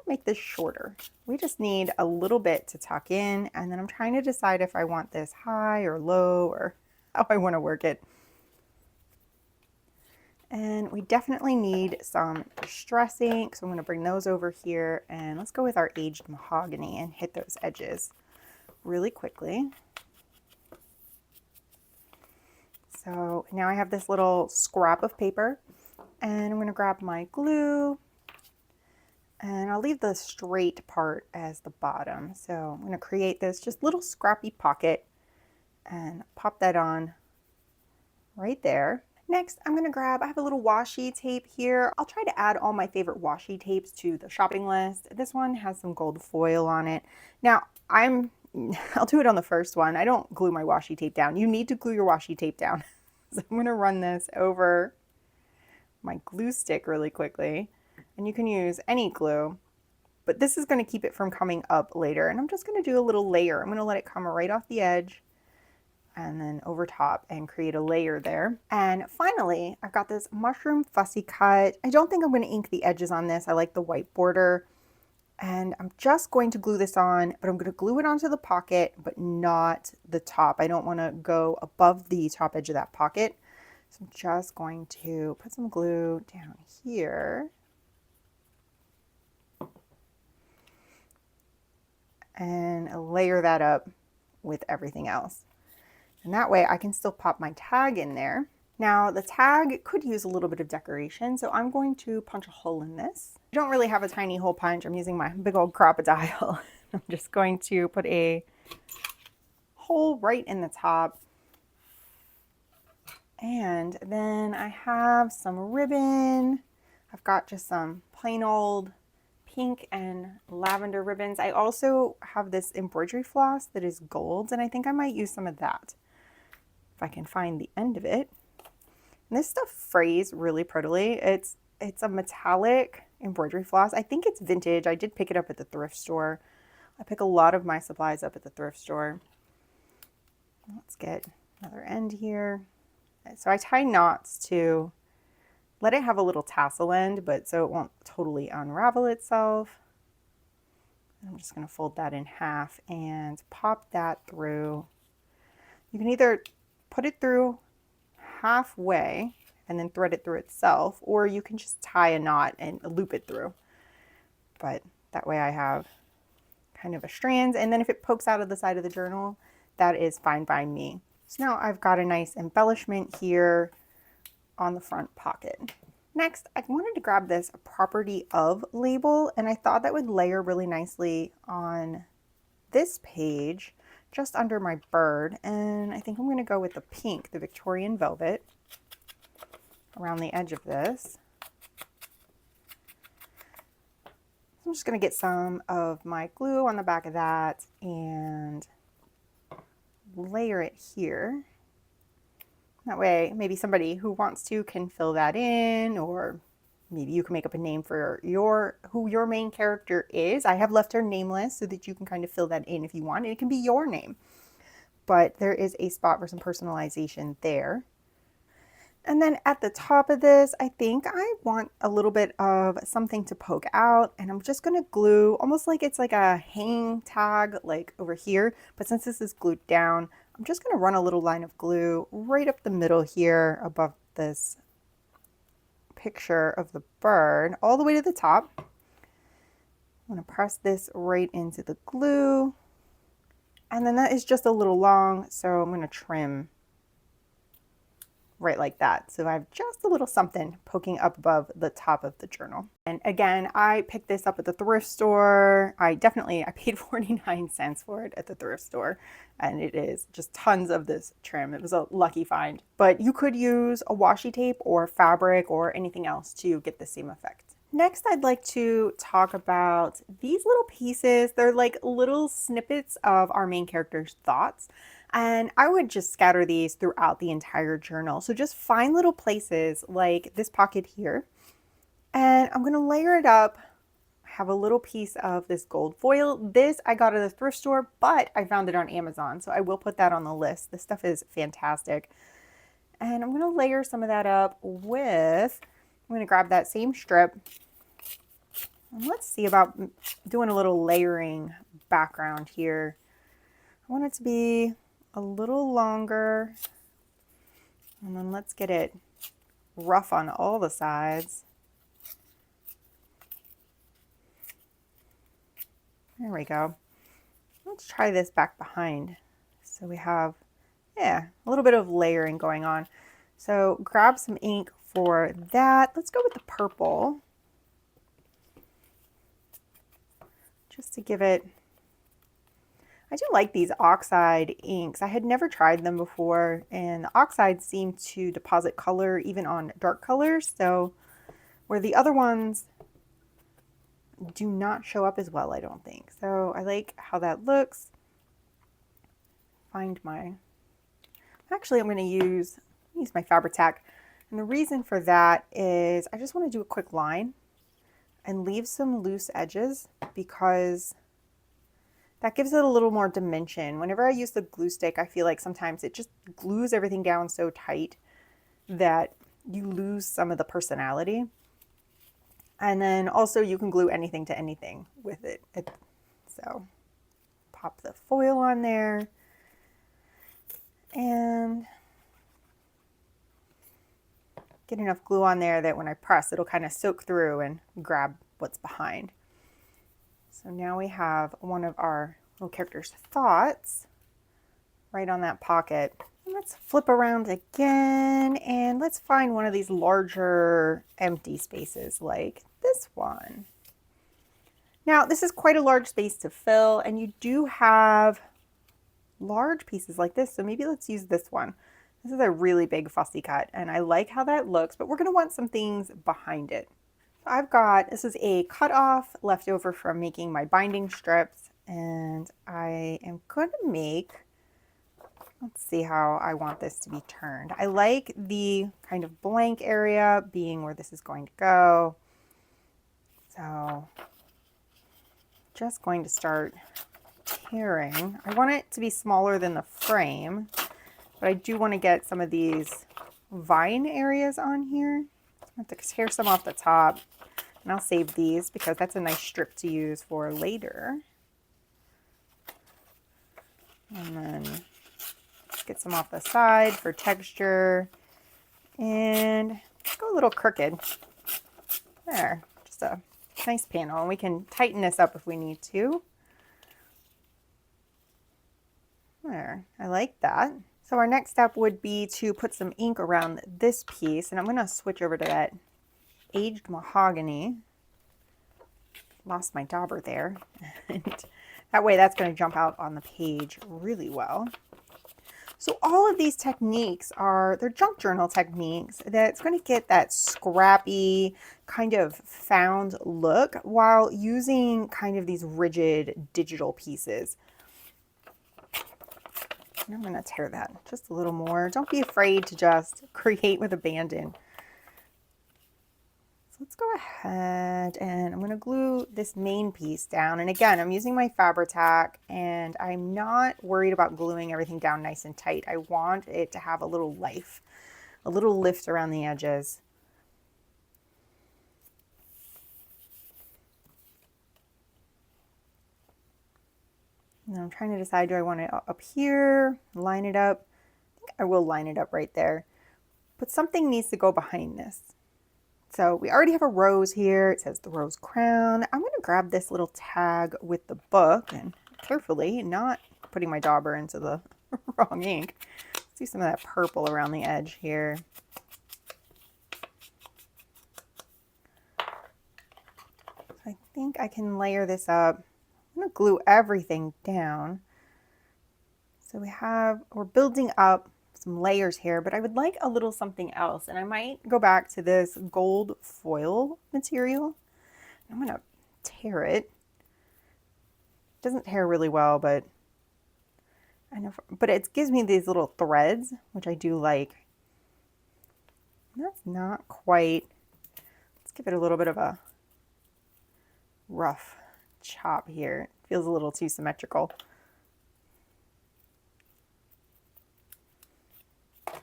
Make this shorter. We just need a little bit to tuck in, and then I'm trying to decide if I want this high or low or how I want to work it. And we definitely need some distress ink, so I'm going to bring those over here, and let's go with our aged mahogany and hit those edges really quickly. So now I have this little scrap of paper, and I'm going to grab my glue. And I'll leave the straight part as the bottom. So I'm going to create this just little scrappy pocket and pop that on right there. Next, I'm going to grab, I have a little washi tape here. I'll try to add all my favorite washi tapes to the shopping list. This one has some gold foil on it. Now, I'll do it on the first one. I don't glue my washi tape down. You need to glue your washi tape down. So I'm going to run this over my glue stick really quickly. And you can use any glue, but this is going to keep it from coming up later. And I'm just going to do a little layer. I'm going to let it come right off the edge and then over top and create a layer there. And finally, I've got this mushroom fussy cut. I don't think I'm going to ink the edges on this. I like the white border. And I'm just going to glue this on, but I'm going to glue it onto the pocket, but not the top. I don't want to go above the top edge of that pocket. So I'm just going to put some glue down here. And layer that up with everything else. And that way I can still pop my tag in there. Now the tag could use a little bit of decoration, so I'm going to punch a hole in this. I don't really have a tiny hole punch. I'm using my big old crocodile. I'm just going to put a hole right in the top. And then I have some ribbon. I've got just some plain old pink and lavender ribbons. I also have this embroidery floss that is gold, and I think I might use some of that if I can find the end of it. And this stuff frays really prettily. It's a metallic embroidery floss. I think it's vintage. I did pick it up at the thrift store. I pick a lot of my supplies up at the thrift store. Let's get another end here. So I tie knots to let it have a little tassel end, but so it won't totally unravel itself. I'm just going to fold that in half and pop that through. You can either put it through halfway and then thread it through itself, or you can just tie a knot and loop it through. but that way I have kind of a strand. And then if it pokes out of the side of the journal, that is fine by me. So now I've got a nice embellishment here on the front pocket. Next, I wanted to grab this property of label, and I thought that would layer really nicely on this page just under my bird. And I think I'm going to go with the pink, the Victorian velvet, around the edge of this. I'm just going to get some of my glue on the back of that and layer it here. That way, maybe somebody who wants to can fill that in, or maybe you can make up a name for who your main character is. I have left her nameless so that you can kind of fill that in if you want. It can be your name, but there is a spot for some personalization there. And then at the top of this, I think I want a little bit of something to poke out, and I'm just going to glue almost like it's like a hang tag like over here, but since this is glued down, I'm just going to run a little line of glue right up the middle here above this picture of the bird all the way to the top. I'm going to press this right into the glue, and then that is just a little long, so I'm going to trim right like that. So I have just a little something poking up above the top of the journal. And again, I picked this up at the thrift store. I paid 49 cents for it at the thrift store, and it is just tons of this trim. It was a lucky find, but you could use a washi tape or fabric or anything else to get the same effect. Next, I'd like to talk about these little pieces. They're like little snippets of our main character's thoughts. And I would just scatter these throughout the entire journal. So just find little places like this pocket here. And I'm going to layer it up. I have a little piece of this gold foil. This I got at the thrift store, but I found it on Amazon. So I will put that on the list. This stuff is fantastic. And I'm going to layer some of that up with, I'm going to grab that same strip. And let's see about doing a little layering background here. I want it to be a little longer, and then let's get it rough on all the sides. There we go. Let's try this back behind. So we have, yeah, a little bit of layering going on. So grab some ink for that. Let's go with the purple, just to give it, I do like these oxide inks. I had never tried them before, and the oxides seem to deposit color even on dark colors. So where the other ones do not show up as well, I don't think. So I like how that looks. Actually I'm going to use my Fabri-Tac. And the reason for that is I just want to do a quick line and leave some loose edges, because that gives it a little more dimension. Whenever I use the glue stick, I feel like sometimes it just glues everything down so tight that you lose some of the personality. And then also you can glue anything to anything with it. So pop the foil on there and get enough glue on there that when I press, it'll kind of soak through and grab what's behind. So now we have one of our little character's thoughts right on that pocket. And let's flip around again, and let's find one of these larger empty spaces like this one. Now this is quite a large space to fill, and you do have large pieces like this, so maybe let's use this one. This is a really big fussy cut, and I like how that looks, but we're going to want some things behind it. This is a cutoff left over from making my binding strips, and I am going to make, let's see how I want this to be turned. I like the kind of blank area being where this is going to go. So just going to start tearing. I want it to be smaller than the frame, but I do want to get some of these vine areas on here. I have to tear some off the top, and I'll save these because that's a nice strip to use for later. And then get some off the side for texture, and go a little crooked. There, just a Nice panel, and we can tighten this up if we need to. There, I like that. So our next step would be to put some ink around this piece, and I'm going to switch over to that aged mahogany. Lost my dauber there. And that way that's going to jump out on the page really well. So all of these techniques they're junk journal techniques that's going to get that scrappy kind of found look while using kind of these rigid digital pieces. And I'm going to tear that just a little more. Don't be afraid to just create with abandon. So let's go ahead and I'm going to glue this main piece down. And again, I'm using my Fabri-Tac and I'm not worried about gluing everything down nice and tight. I want it to have a little life, a little lift around the edges. And I'm trying to decide, do I want it up here, line it up? I think I will line it up right there. But something needs to go behind this. So we already have a rose here. It says the rose crown. I'm going to grab this little tag with the book and carefully, not putting my dauber into the wrong ink. See some of that purple around the edge here. I think I can layer this up. I'm going to glue everything down. So we're building up some layers here, but I would like a little something else. And I might go back to this gold foil material. I'm going to tear it. It doesn't tear really well, but it gives me these little threads, which I do like. And that's not quite, let's give it a little bit of a rough chop here. It feels a little too symmetrical.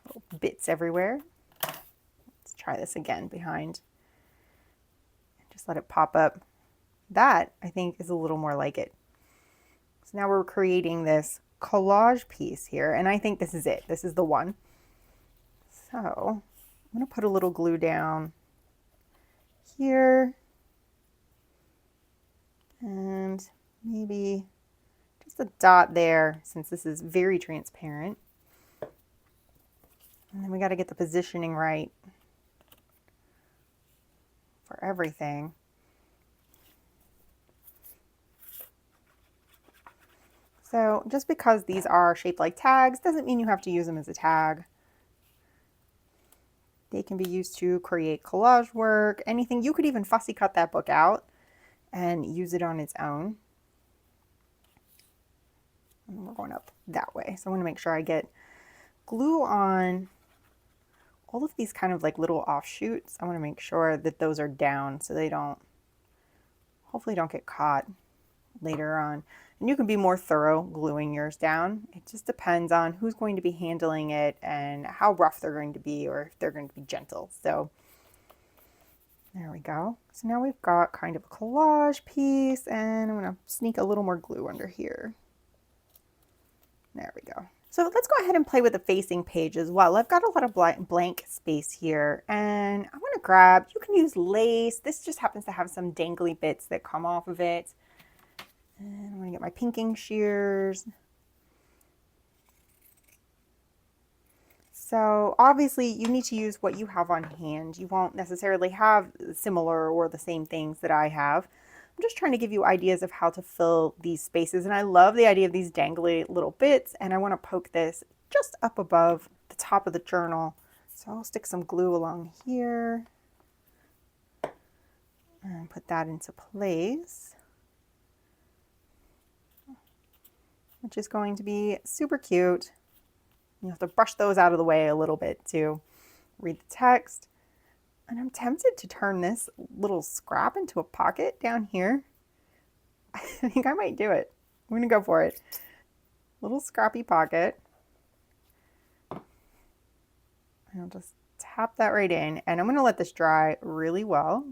Little bits everywhere. Let's try this again behind. Just let it pop up. That, I think, is a little more like it. So now we're creating this collage piece here, and I think this is it. This is the one. So I'm going to put a little glue down here. And maybe just a dot there, since this is very transparent. And then we got to get the positioning right for everything. So just because these are shaped like tags doesn't mean you have to use them as a tag. They can be used to create collage work, anything. You could even fussy cut that book out and use it on its own. And we're going up that way. So I want to make sure I get glue on all of these kind of like little offshoots. I want to make sure that those are down so they hopefully don't get caught later on. And you can be more thorough gluing yours down. It just depends on who's going to be handling it and how rough they're going to be, or if they're going to be gentle. So there we go. So now we've got kind of a collage piece, and I'm going to sneak a little more glue under here. There we go. So let's go ahead and play with the facing page as well. I've got a lot of blank space here, and I want to grab, you can use lace. This just happens to have some dangly bits that come off of it. And I'm going to get my pinking shears. So obviously you need to use what you have on hand. You won't necessarily have similar or the same things that I have. I'm just trying to give you ideas of how to fill these spaces. And I love the idea of these dangly little bits. And I want to poke this just up above the top of the journal. So I'll stick some glue along here and put that into place, which is going to be super cute. You have to brush those out of the way a little bit to read the text. And I'm tempted to turn this little scrap into a pocket down here. I think I might do it. I'm going to go for it. Little scrappy pocket. And I'll just tap that right in. And I'm going to let this dry really well.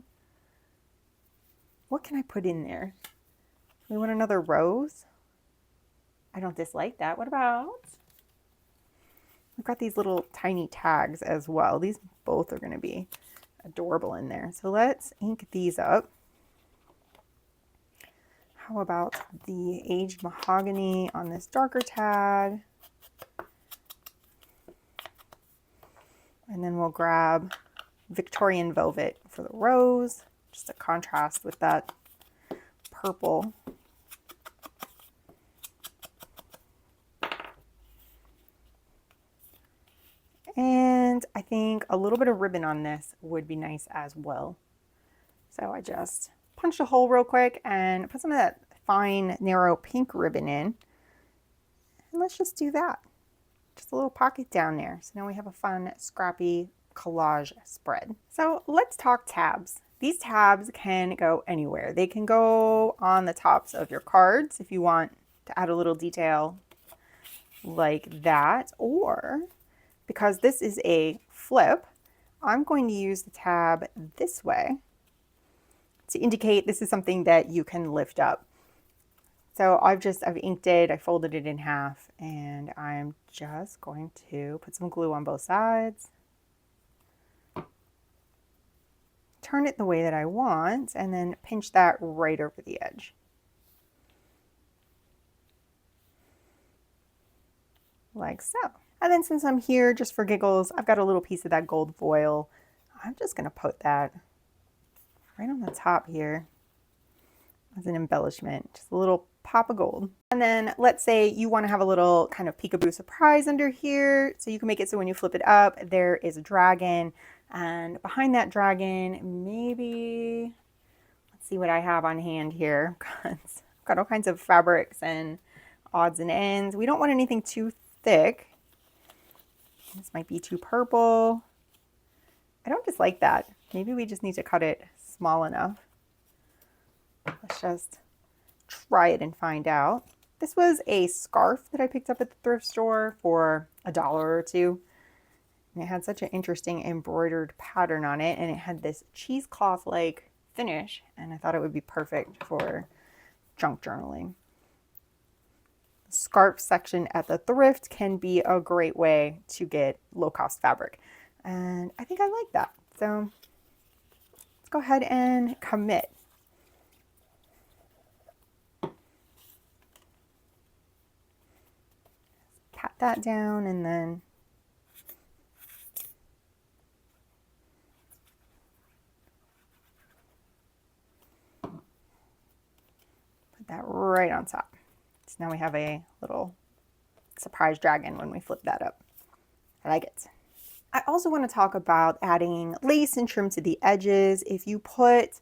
What can I put in there? We want another rose. I don't dislike that. What about? We've got these little tiny tags as well. These both are going to be adorable in there. So let's ink these up. How about the aged mahogany on this darker tag? And then we'll grab Victorian velvet for the rose, just to contrast with that purple. And I think a little bit of ribbon on this would be nice as well. So I just punched a hole real quick and put some of that fine, narrow pink ribbon in. And let's just do that. Just a little pocket down there. So now we have a fun, scrappy collage spread. So let's talk tabs. These tabs can go anywhere. They can go on the tops of your cards if you want to add a little detail like that, or because this is a flip, I'm going to use the tab this way to indicate this is something that you can lift up. So I've inked it, I folded it in half, and I'm just going to put some glue on both sides. Turn it the way that I want, and then pinch that right over the edge. Like so. And then since I'm here just for giggles, I've got a little piece of that gold foil. I'm just gonna put that right on the top here as an embellishment, just a little pop of gold. And then let's say you want to have a little kind of peekaboo surprise under here, so you can make it so when you flip it up, there is a dragon, and behind that dragon, maybe, let's see what I have on hand here, because I've got all kinds of fabrics and odds and ends. We don't want anything too thick. This might be too purple. I don't just like that. Maybe we just need to cut it small enough. Let's just try it and find out. This was a scarf that I picked up at the thrift store for $1 or $2. And it had such an interesting embroidered pattern on it, and it had this cheesecloth-like finish, and I thought it would be perfect for junk journaling. The scarf section at the thrift can be a great way to get low-cost fabric, and I think I like that. So let's go ahead and commit. Pat that down, and then put that right on top. So now we have a little surprise dragon when we flip that up. I like it. I also want to talk about adding lace and trim to the edges. If you put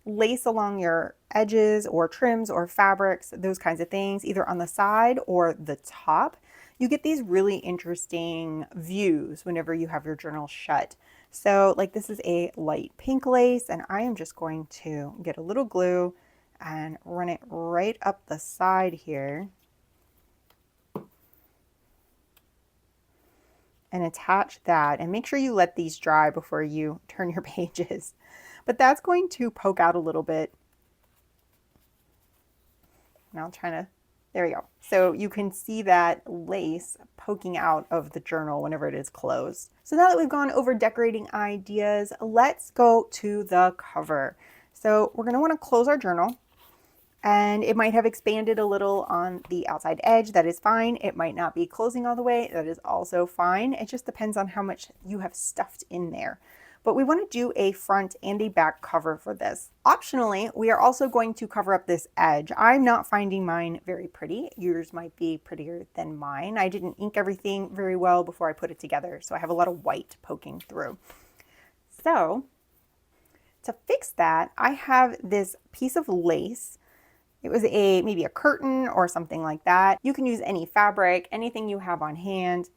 lace along your edges or trims or fabrics, those kinds of things, either on the side or the top, you get these really interesting views whenever you have your journal shut. So like this is a light pink lace, and I am just going to get a little glue and run it right up the side here and attach that, and make sure you let these dry before you turn your pages. But that's going to poke out a little bit. Now I'm trying to, there we go. So you can see that lace poking out of the journal whenever it is closed. So now that we've gone over decorating ideas, let's go to the cover. So we're going to want to close our journal, and it might have expanded a little on the outside edge. That is fine. It might not be closing all the way. That is also fine. It just depends on how much you have stuffed in there. But we want to do a front and a back cover for this. Optionally, we are also going to cover up this edge. I'm not finding mine very pretty. Yours might be prettier than mine. I didn't ink everything very well before I put it together, so I have a lot of white poking through. So to fix that, I have this piece of lace. It was maybe a curtain or something like that. You can use any fabric, anything you have on hand.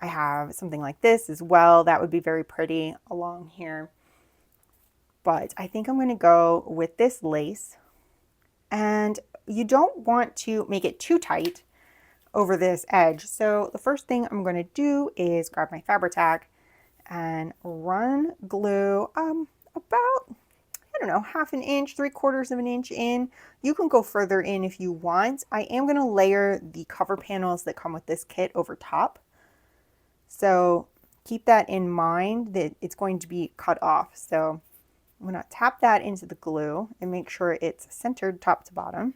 I have something like this as well. That would be very pretty along here. But I think I'm going to go with this lace. And you don't want to make it too tight over this edge. So the first thing I'm going to do is grab my Fabri-Tac and run glue about, I don't know, 1/2 inch, 3/4 of an inch in. You can go further in if you want. I am going to layer the cover panels that come with this kit over top. So keep that in mind that it's going to be cut off. So I'm going to tap that into the glue and make sure it's centered top to bottom.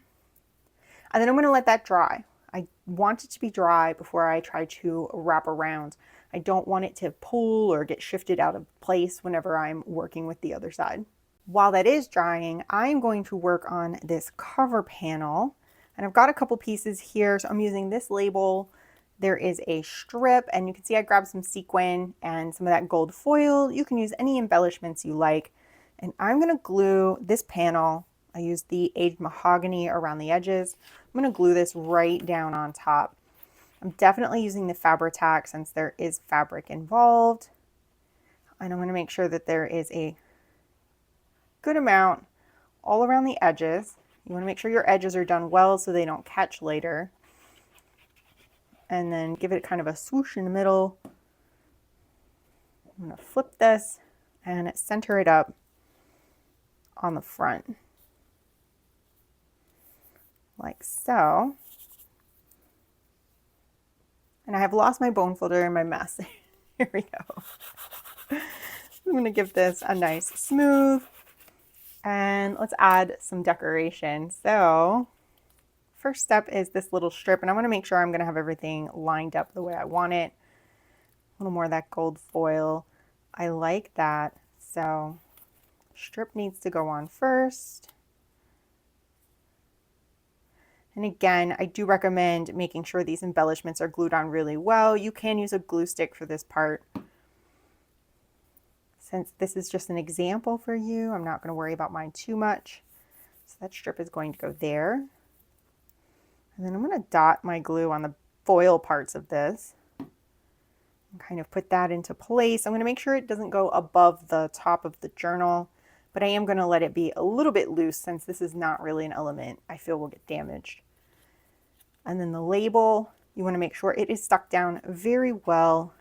And then I'm going to let that dry. I want it to be dry before I try to wrap around. I don't want it to pull or get shifted out of place whenever I'm working with the other side. While that is drying, I'm going to work on this cover panel. And I've got a couple pieces here, so I'm using this label. There is a strip, and you can see I grabbed some sequin and some of that gold foil. You can use any embellishments you like. And I'm going to glue this panel. I used the aged mahogany around the edges. I'm going to glue this right down on top. I'm definitely using the Fabri-Tac since there is fabric involved. And I'm going to make sure that there is a good amount all around the edges. You want to make sure your edges are done well so they don't catch later. And then give it kind of a swoosh in the middle. I'm going to flip this and center it up on the front. Like so. And I have lost my bone folder in my mess. Here we go. I'm going to give this a nice smooth. And let's add some decoration. So first step is this little strip, and I want to make sure I'm going to have everything lined up the way I want it. A little more of that gold foil. I like that. So strip needs to go on first. And again, I do recommend making sure these embellishments are glued on really well. You can use a glue stick for this part. Since this is just an example for you, I'm not going to worry about mine too much. So that strip is going to go there. And then I'm going to dot my glue on the foil parts of this and kind of put that into place. I'm going to make sure it doesn't go above the top of the journal, but I am going to let it be a little bit loose since this is not really an element I feel will get damaged. And then the label, you want to make sure it is stuck down very well,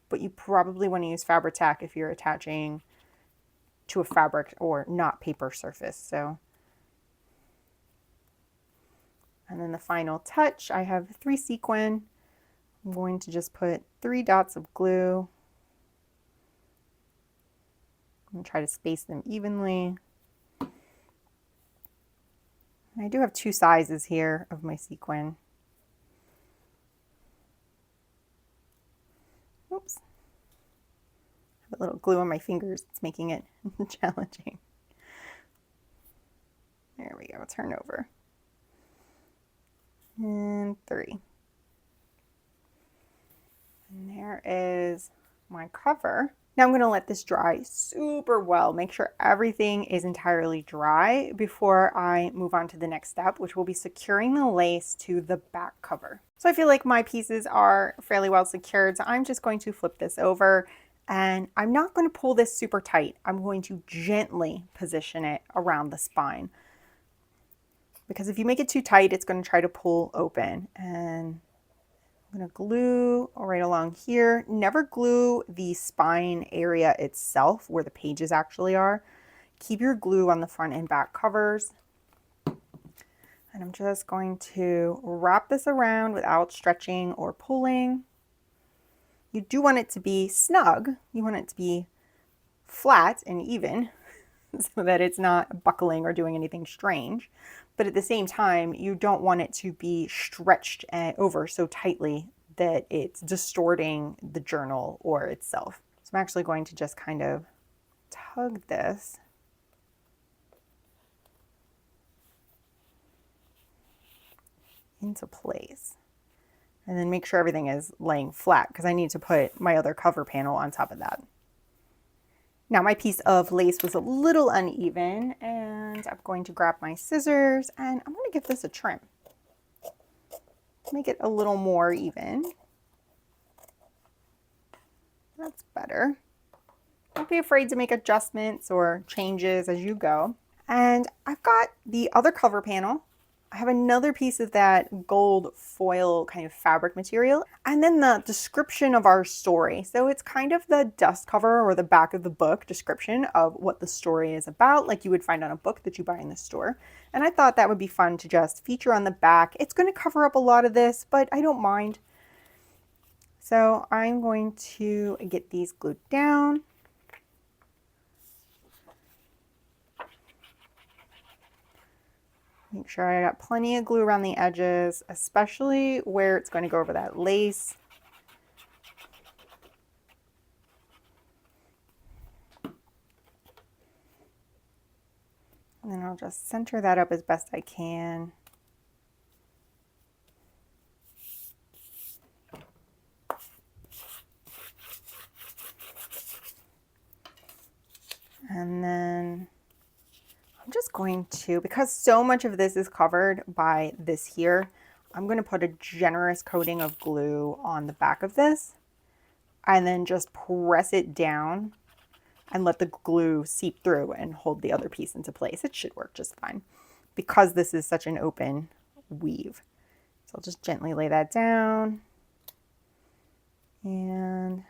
but you probably want to use Fabri-Tac if you're attaching to a fabric or not paper surface. So, and then the final touch, I have 3 sequin. I'm going to just put 3 dots of glue. I'm going to try to space them evenly. I do have 2 sizes here of my sequin. Oops. I have a little glue on my fingers. It's making it challenging. There we go. Turn over. And 3. And there is my cover. Now I'm going to let this dry super well. Make sure everything is entirely dry before I move on to the next step, which will be securing the lace to the back cover. So I feel like my pieces are fairly well secured, so I'm just going to flip this over, and I'm not going to pull this super tight. I'm going to gently position it around the spine, because if you make it too tight, it's going to try to pull open. And I'm going to glue right along here. Never glue the spine area itself where the pages actually are. Keep your glue on the front and back covers. And I'm just going to wrap this around without stretching or pulling. You do want it to be snug. You want it to be flat and even so that it's not buckling or doing anything strange. But at the same time, you don't want it to be stretched over so tightly that it's distorting the journal or itself. So I'm actually going to just kind of tug this into place. And then make sure everything is laying flat because I need to put my other cover panel on top of that. Now my piece of lace was a little uneven, and I'm going to grab my scissors and I'm going to give this a trim. Make it a little more even. That's better. Don't be afraid to make adjustments or changes as you go. And I've got the other cover panel. I have another piece of that gold foil kind of fabric material, and then the description of our story. So it's kind of the dust cover or the back of the book description of what the story is about, like you would find on a book that you buy in the store. And I thought that would be fun to just feature on the back. It's going to cover up a lot of this, but I don't mind. So I'm going to get these glued down. Make sure I got plenty of glue around the edges, especially where it's going to go over that lace. And then I'll just center that up as best I can. And then I'm just going to, because so much of this is covered by this here, I'm going to put a generous coating of glue on the back of this and then just press it down and let the glue seep through and hold the other piece into place. It should work just fine because this is such an open weave. So I'll just gently lay that down and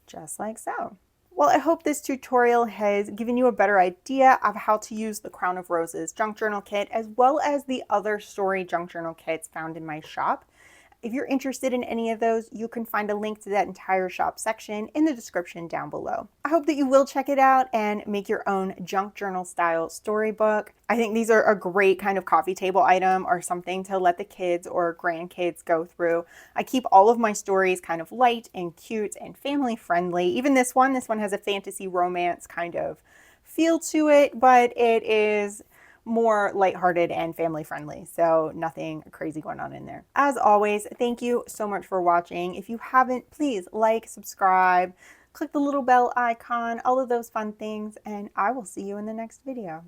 just like so. Well, I hope this tutorial has given you a better idea of how to use the Crown of Roses junk journal kit, as well as the other story junk journal kits found in my shop. If you're interested in any of those, you can find a link to that entire shop section in the description down below. I hope that you will check it out and make your own junk journal style storybook. I think these are a great kind of coffee table item or something to let the kids or grandkids go through. I keep all of my stories kind of light and cute and family friendly. Even this one has a fantasy romance kind of feel to it, but it is more lighthearted and family friendly, so nothing crazy going on in there. As always, thank you so much for watching. If you haven't, please like, subscribe, click the little bell icon, all of those fun things, and I will see you in the next video.